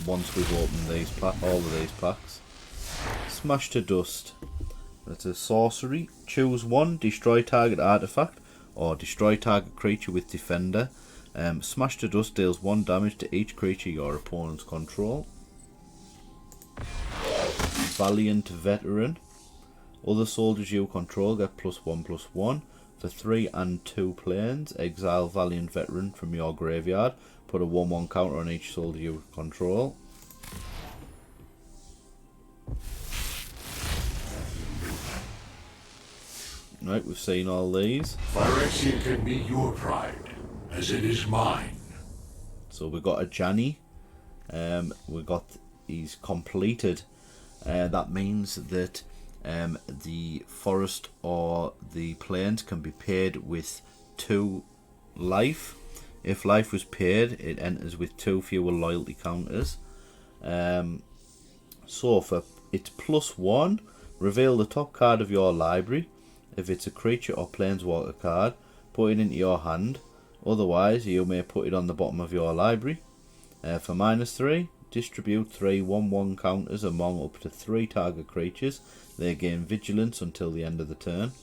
Speaker 1: once we've opened these all of these packs. Smash to Dust. That's a sorcery. Choose 1, destroy target artifact, or destroy target creature with Defender. Smash to Dust deals 1 damage to each creature your opponents control. Valiant Veteran. Other soldiers you control get +1/+1. For 3 and 2 planes, exile Valiant Veteran from your graveyard. Put a 1/1 counter on each soldier you control. Right, we've seen all these.
Speaker 2: Phyrexia can be your pride, as it is mine.
Speaker 1: So we got a Janny. He's completed. That means that the forest or the plains can be paid with 2 life. If life was paid, it enters with 2 fewer loyalty counters. So for it's +1, reveal the top card of your library. If it's a creature or planeswalker card, put it into your hand. Otherwise, you may put it on the bottom of your library. For -3, distribute 3 1/1 counters among up to 3 target creatures. They gain vigilance until the end of the turn.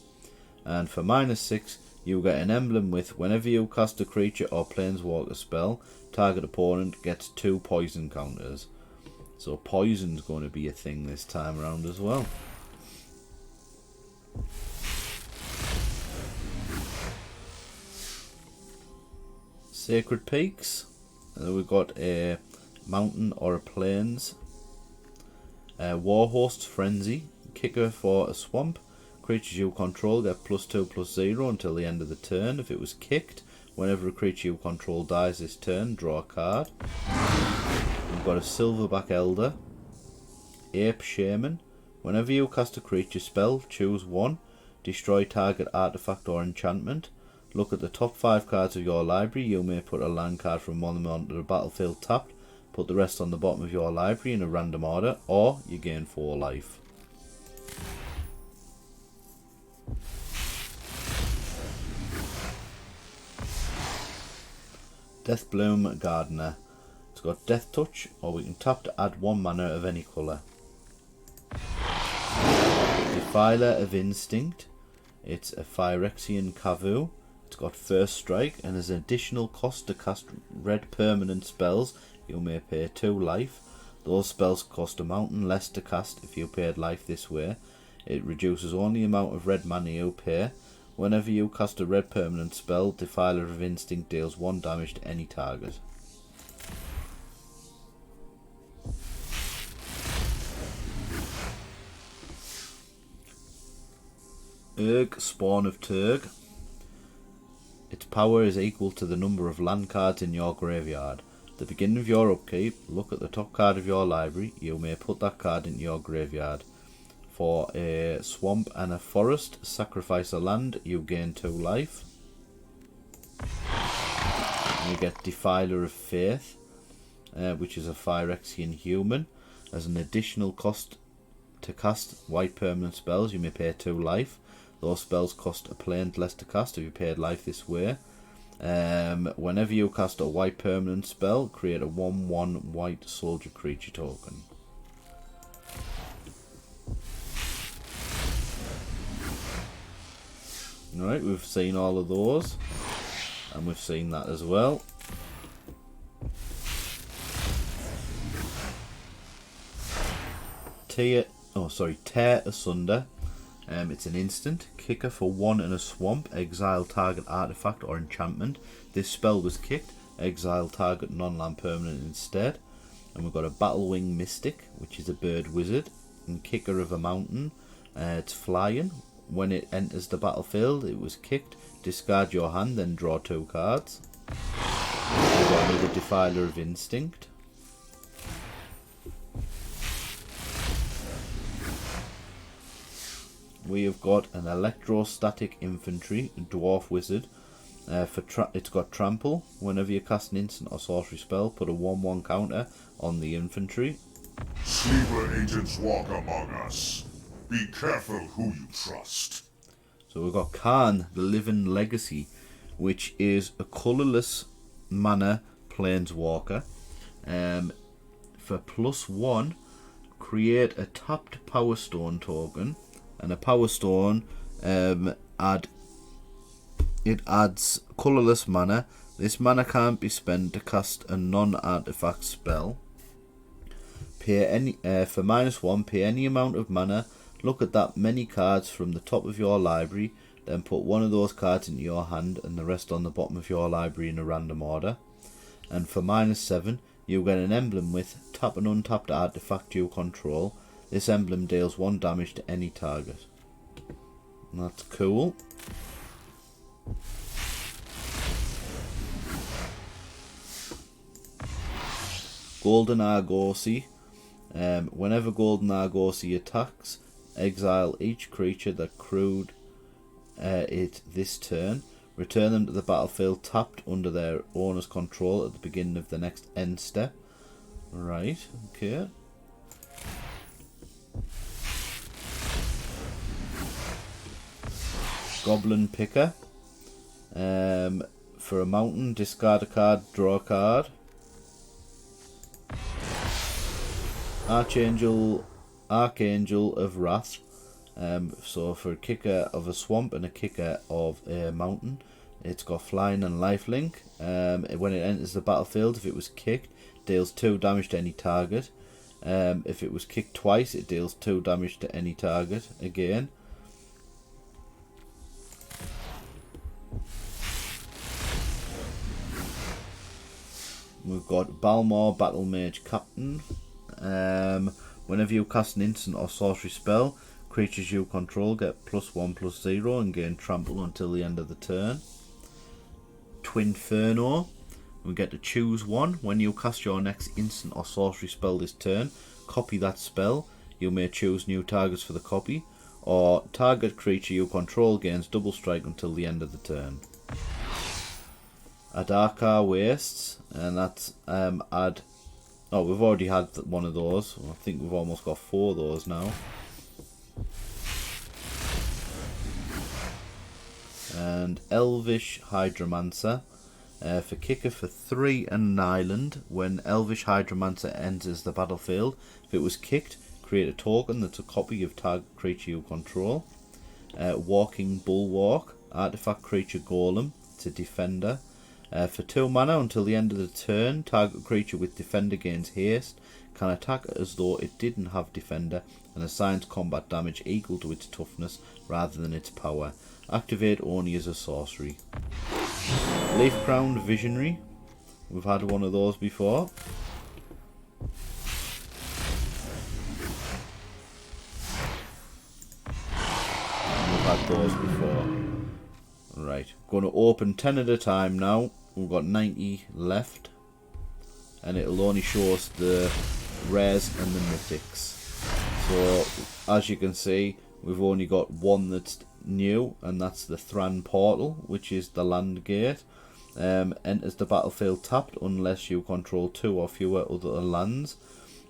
Speaker 1: And for -6, you get an emblem with whenever you cast a creature or planeswalker spell, target opponent gets 2 poison counters. So poison's going to be a thing this time around as well. Sacred Peaks. We've got a mountain or a plains. Warhost's Frenzy. Kicker for a swamp. Creatures you control get +2/+0 until the end of the turn. If it was kicked, whenever a creature you control dies this turn, draw a card. We've got a Silverback Elder. Ape Shaman. Whenever you cast a creature spell, choose 1. Destroy target artifact or enchantment. Look at the top 5 cards of your library. You may put a land card from one of them onto the battlefield tapped. Put the rest on the bottom of your library in a random order, or you gain 4 life. Deathbloom Gardener. It's got Death Touch, or we can tap to add 1 mana of any colour. Defiler of Instinct. It's a Phyrexian Kavu. It's got First Strike, and as an additional cost to cast red permanent spells, you may pay 2 life. Those spells cost a mountain less to cast if you paid life this way. It reduces only the amount of red mana you pay. Whenever you cast a red permanent spell, Defiler of Instinct deals 1 damage to any target. Urg, Spawn of Turg. Its power is equal to the number of land cards in your graveyard. At the beginning of your upkeep, look at the top card of your library. You may put that card into your graveyard. For a swamp and a forest, sacrifice a land, you gain 2 life. And you get Defiler of Faith, which is a Phyrexian human. As an additional cost to cast white permanent spells, you may pay 2 life. Those spells cost a plane less to cast if you paid life this way. Whenever you cast a white permanent spell, create a 1/1 white soldier creature token. Alright, we've seen all of those, and we've seen that as well. Tear Asunder. It's an instant. Kicker for 1 and a swamp. Exile target artifact or enchantment. This spell was kicked. Exile target non-land permanent instead. And we've got a Battlewing Mystic, which is a bird wizard, and Kicker of a Mountain. It's flying. When it enters the battlefield, it was kicked. Discard your hand, then draw 2 cards. We've got another Defiler of Instinct. We have got an Electrostatic Infantry Dwarf Wizard. It's got Trample. Whenever you cast an instant or sorcery spell, put a 1/1 counter on the infantry.
Speaker 2: Sleeper agents walk among us. Be careful who you trust.
Speaker 1: So we've got Khan, the Living Legacy, which is a colourless mana planeswalker. For +1, create a tapped Power Stone token, and a Power Stone adds colourless mana. This mana can't be spent to cast a non-artifact spell. Pay any for -1. Pay any amount of mana. Look at that many cards from the top of your library. Then put one of those cards into your hand and the rest on the bottom of your library in a random order. And for -7, you get an emblem with tap an untapped artifact you control. This emblem deals 1 damage to any target. And that's cool. Golden Argosy. Whenever Golden Argosy attacks, exile each creature that crewed it this turn. Return them to the battlefield tapped under their owner's control at the beginning of the next end step. Right, okay. Goblin Picker. For a mountain, discard a card, draw a card. Archangel of Wrath. So for a kicker of a swamp and a kicker of a mountain, it's got flying and lifelink. When it enters the battlefield, if it was kicked, deals 2 damage to any target. If it was kicked twice, it deals 2 damage to any target again. We've got Balmor Battle Mage Captain. Whenever you cast an instant or sorcery spell, creatures you control get +1/+0 and gain trample until the end of the turn. Twinferno. We get to choose one. When you cast your next instant or sorcery spell this turn, copy that spell. You may choose new targets for the copy, or target creature you control gains double strike until the end of the turn. Adaka Wastes, and that's oh, we've already had one of those. I think we've almost got 4 of those now. And Elvish Hydromancer. For kicker for 3 and an island. When Elvish Hydromancer enters the battlefield, if it was kicked, create a token that's a copy of target creature you control. Walking Bulwark. Artifact creature Golem. It's a defender. For 2 mana until the end of the turn, target creature with defender gains haste, can attack as though it didn't have defender, and assigns combat damage equal to its toughness rather than its power. Activate only as a sorcery. Leaf Crowned Visionary. We've had one of those before. We've had those before. Right, going to open 10 at a time now. We've got 90 left, and it'll only show us the rares and the mythics. So as you can see, we've only got one that's new, and that's the Thran Portal, which is the land gate. Enters the battlefield tapped unless you control 2 or fewer other lands.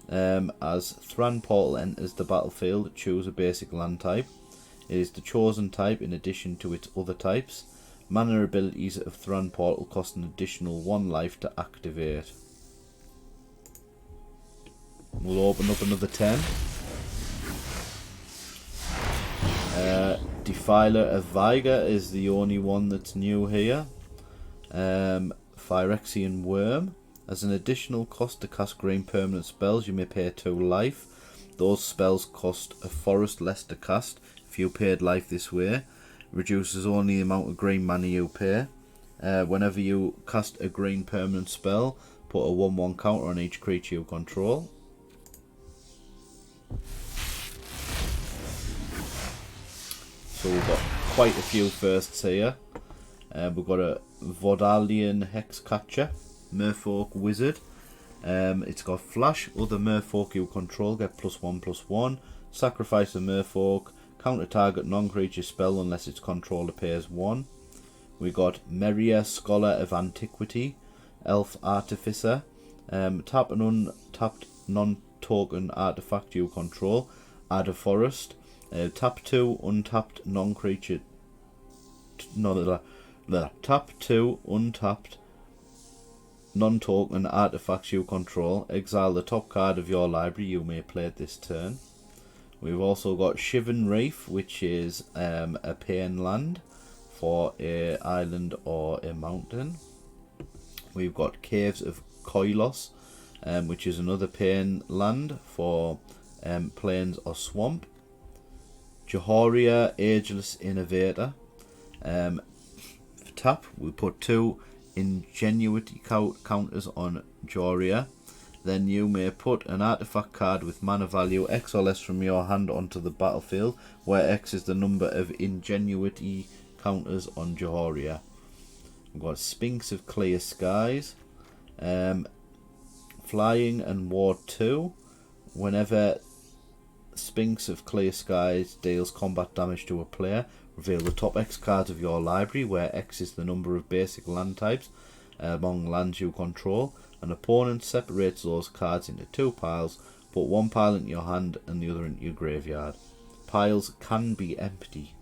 Speaker 1: As Thran Portal enters the battlefield, choose a basic land type. It is the chosen type in addition to its other types. Mana abilities of Thran Portal cost an additional 1 life to activate. We'll open up another 10. Defiler of Viger is the only one that's new here. Phyrexian Worm. As an additional cost to cast green permanent spells, you may pay 2 life. Those spells cost a forest less to cast if you paid life this way. Reduces only the amount of green mana you pay. Whenever you cast a green permanent spell, Put a 1/1 counter on each creature you control. So we've got quite a few firsts here. We've got a Vodalian Hexcatcher, Merfolk Wizard. It's got Flash. Other Merfolk you control get +1/+1. Sacrifice a Merfolk. Counter target non-creature spell unless its controller pays 1. We got Meria, Scholar of Antiquity, Elf Artificer. Tap an untapped non-token artifact you control. Add a forest. Tap 2 untapped non-creature. Tap 2 untapped non-token artifacts you control. Exile the top card of your library. You may play it this turn. We've also got Shivan Reef, which is a pain land for a island or a mountain. We've got Caves of Koilos, which is another pain land for plains or swamp. Jahoria, Ageless Innovator. For tap, we put 2 Ingenuity counters on Joria. Then you may put an artifact card with mana value X or less from your hand onto the battlefield, where X is the number of Ingenuity counters on Jahoria. We've got Sphinx of Clear Skies. Flying and Ward 2. Whenever Sphinx of Clear Skies deals combat damage to a player, reveal the top X cards of your library, where X is the number of basic land types among lands you control. An opponent separates those cards into 2 piles. Put 1 pile into your hand and the other into your graveyard. Piles can be empty.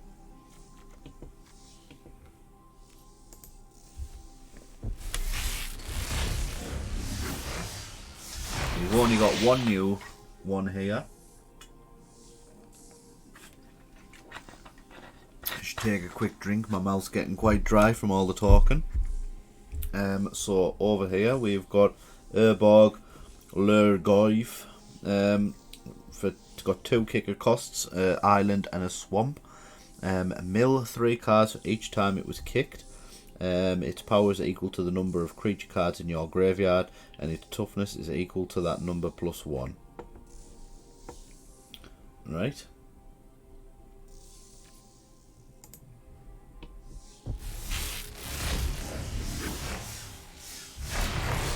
Speaker 1: We've only got one new one here. Just take a quick drink. My mouth's getting quite dry from all the talking. So over here we've got Urborg Lurgoyf. It's got 2 kicker costs, island and a swamp. Mill 3 cards for each time it was kicked. Its power is equal to the number of creature cards in your graveyard, and its toughness is equal to that number +1. Right.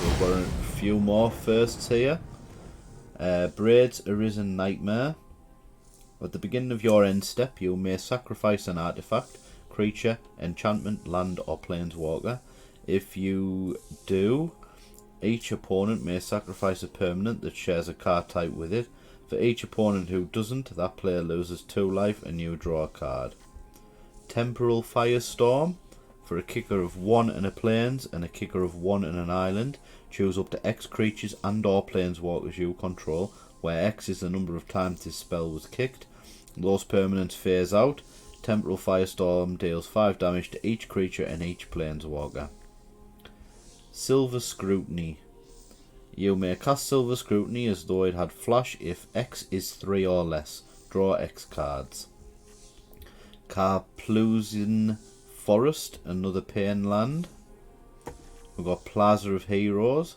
Speaker 1: We've got a few more firsts here. Braid's Arisen Nightmare. At the beginning of your end step, you may sacrifice an artifact, creature, enchantment, land, or planeswalker. If you do, each opponent may sacrifice a permanent that shares a card type with it. For each opponent who doesn't, that player loses 2 life and you draw a card. Temporal Firestorm. For a kicker of 1 in a plains and a kicker of 1 in an island, choose up to X creatures and or planeswalkers you control, where X is the number of times this spell was kicked. Those permanents phase out. Temporal Firestorm deals 5 damage to each creature and each planeswalker. Silver Scrutiny. You may cast Silver Scrutiny as though it had flash if X is 3 or less. Draw X cards. Karplusian Forest, another pain land. We've got Plaza of Heroes.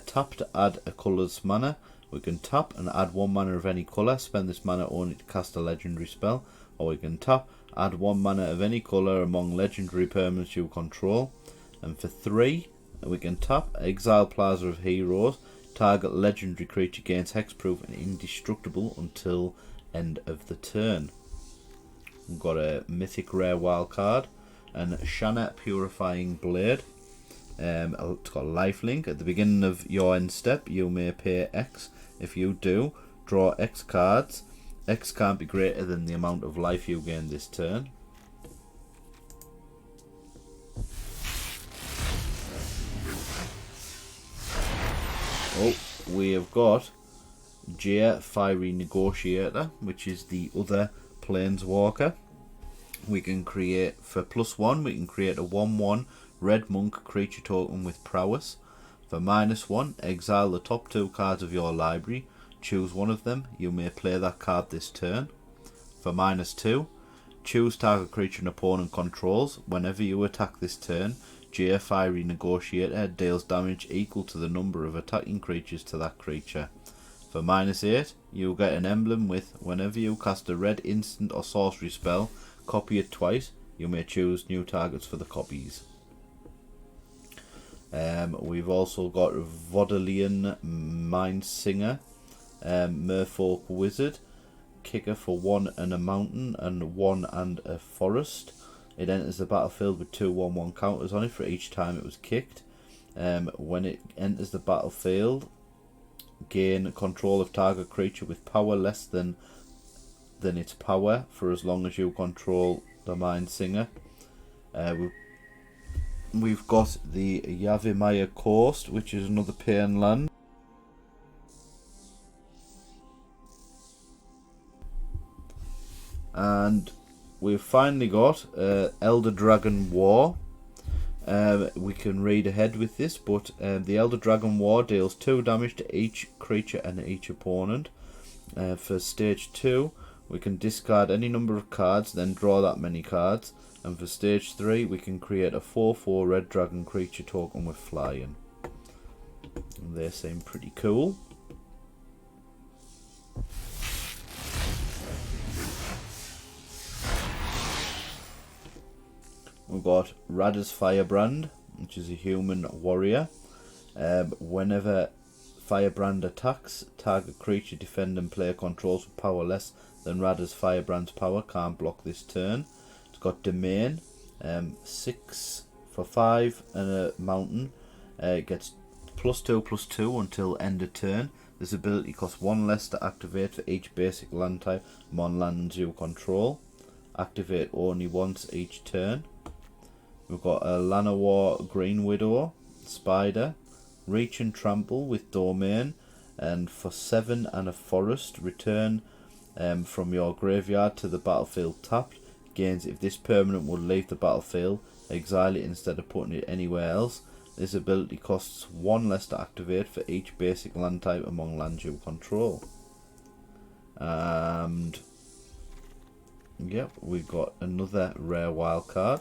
Speaker 1: Tap to add a colour's mana. We can tap and add 1 mana of any colour. Spend this mana only to cast a legendary spell. Or we can tap, add 1 mana of any colour among legendary permanents you control. And for 3, we can tap, exile Plaza of Heroes. Target legendary creature gains hexproof and indestructible until end of the turn. We've got a mythic rare wild card. And Shanna Purifying Blade. It's got lifelink. At the beginning of your end step, you may pay X. If you do, draw X cards. X can't be greater than the amount of life you gain this turn. Oh, we have got Jaya Fiery Negotiator, which is the other planeswalker. We can create, for +1, we can create a 1/1 red monk creature token with prowess. For -1, exile the top 2 cards of your library. Choose one of them. You may play that card this turn. For -2, choose target creature an opponent controls. Whenever you attack this turn, J, Fiery Negotiator, deals damage equal to the number of attacking creatures to that creature. For -8, you'll get an emblem with, whenever you cast a red instant or sorcery spell, copy it twice. You may choose new targets for the copies. We've also got Vodalian Mindsinger, Merfolk Wizard, kicker for 1 and a mountain and 1 and a forest. It enters the battlefield with 2 1/1 counters on it for each time it was kicked. When it enters the battlefield, gain control of target creature with power less than its power for as long as you control the Mindsinger. We've got the Yavimaya Coast, which is another Pain land. And we've finally got Elder Dragon War. We can read ahead with this, but the Elder Dragon War deals 2 damage to each creature and each opponent. For stage 2, we can discard any number of cards, then draw that many cards. And for stage 3, we can create a 4/4 red dragon creature token with flying. And they seem pretty cool. We've got Radha's Firebrand, which is a human warrior. Whenever Firebrand attacks, target creature, defend and player controls with power less than Radha's Firebrand's power can't block this turn. It's got Domain, 6 for 5 and a mountain. It gets +2/+2 until end of turn. This ability costs 1 less to activate for each basic land type among lands you control. Activate only once each turn. We've got a Llanowar Green Widow, Spider, Reach and Trample with Domain, and for 7 and a forest, return from your graveyard to the battlefield tapped. Gains if this permanent would leave the battlefield, exile it instead of putting it anywhere else. This ability costs 1 less to activate for each basic land type among lands you control. And yep, we've got another rare wild card.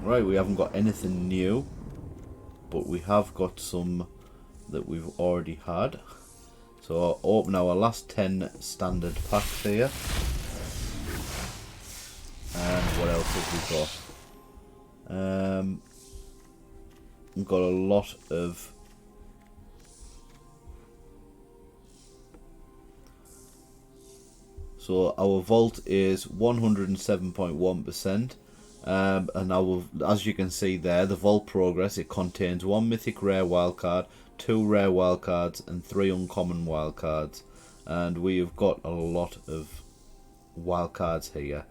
Speaker 1: Right, we haven't got anything new, but we have got some that we've already had. So I'll open our last 10 standard packs here. And what else have we got? We've got a lot of so our vault is 107.1%. And our, as you can see there, the vault progress, it contains 1 mythic rare wildcard, 2 rare wildcards and 3 uncommon wildcards. And we have got a lot of wildcards here.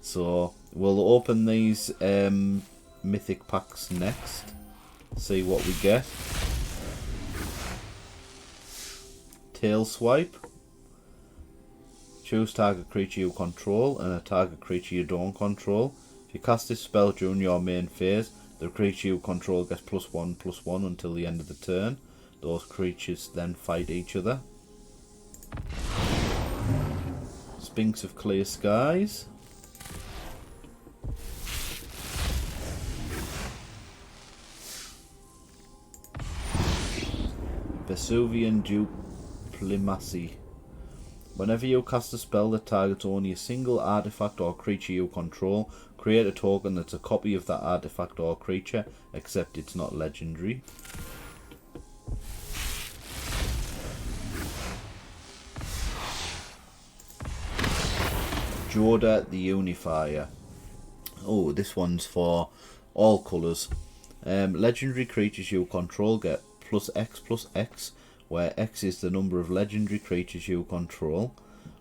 Speaker 1: So we'll open these mythic packs next, see what we get. Tail Swipe. Choose target creature you control and a target creature you don't control. If you cast this spell during your main phase, the creature you control gets +1/+1 until the end of the turn. Those creatures then fight each other. Sphinx of Clear Skies. Vesuvian Duplomacy. Whenever you cast a spell that targets only a single artifact or creature you control, create a token that's a copy of that artifact or creature, except it's not legendary. Joda the Unifier. Oh, this one's for all colours. Legendary creatures you control get +X/+X, where X is the number of legendary creatures you control.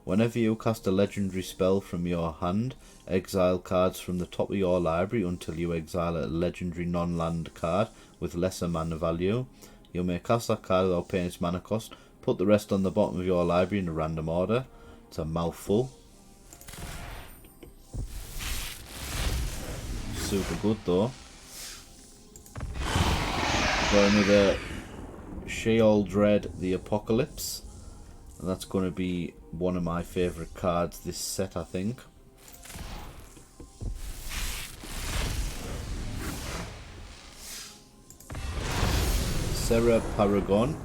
Speaker 1: Whenever you cast a legendary spell from your hand, exile cards from the top of your library until you exile a legendary non-land card with lesser mana value. You may cast that card without paying its mana cost. Put the rest on the bottom of your library in a random order. It's a mouthful. Super good though. Got another Sheol Dread the Apocalypse. And that's going to be one of my favourite cards this set, I think. Serra Paragon.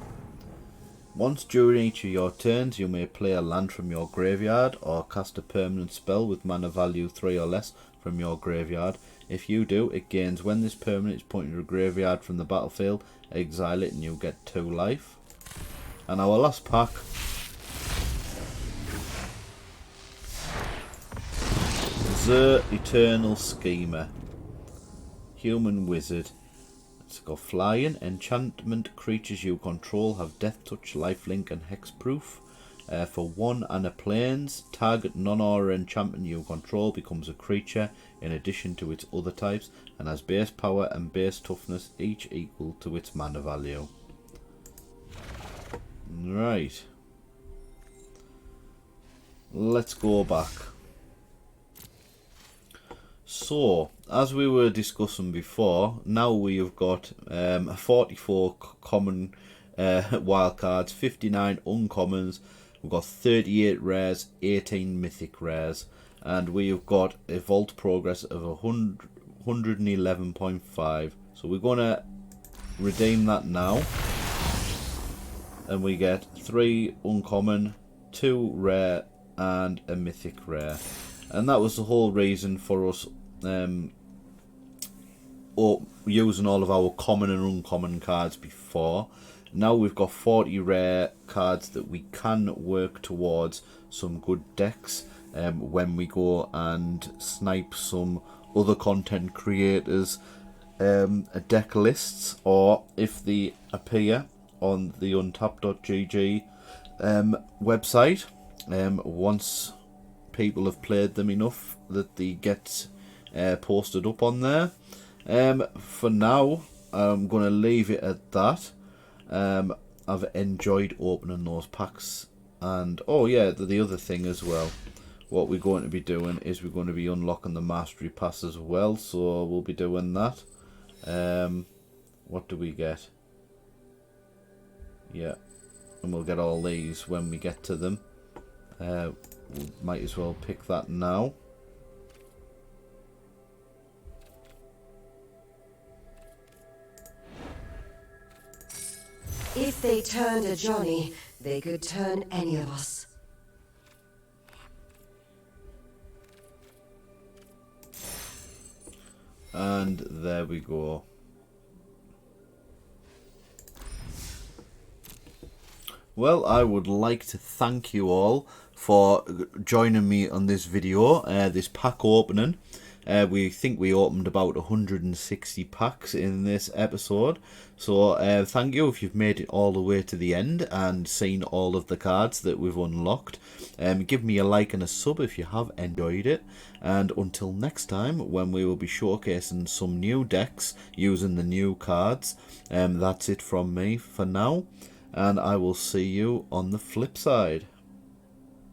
Speaker 1: Once during each of your turns, you may play a land from your graveyard or cast a permanent spell with mana value 3 or less from your graveyard. If you do, it gains when this permanent is pointed to a graveyard from the battlefield, exile it and you get 2 life. And our last pack. The Eternal Schemer. Human Wizard. It's got flying. Enchantment creatures you control have Death Touch, Lifelink and Hexproof. For 1 and a plains, target non-aura enchantment you control becomes a creature in addition to its other types and has base power and base toughness each equal to its mana value. Right. Let's go back. So, as we were discussing before, now we have got 44 common wildcards, 59 uncommons, we've got 38 rares, 18 mythic rares, and we have got a vault progress of 111.5. So we're going to redeem that now, and we get 3 uncommon, 2 rare, and a mythic rare. And that was the whole reason for us using all of our common and uncommon cards before. Now we've got 40 rare cards that we can work towards some good decks when we go and snipe some other content creators deck lists, or if they appear on the untap.gg website once people have played them enough that they get posted up on there. For now, I'm going to leave it at that. I've enjoyed opening those packs, and oh yeah, the other thing as well, what we're going to be doing is we're going to be unlocking the Mastery Pass as well, so we'll be doing that. What do we get? Yeah, and we'll get all these when we get to them. We might as well pick that now.
Speaker 3: If they turned a Johnny, they could turn any of us.
Speaker 1: And there we go. Well, I would like to thank you all for joining me on this video, this pack opening. We think we opened about 160 packs in this episode. So thank you if you've made it all the way to the end and seen all of the cards that we've unlocked. Give me a like and a sub if you have enjoyed it. And until next time, when we will be showcasing some new decks using the new cards, that's it from me for now. And I will see you on the flip side.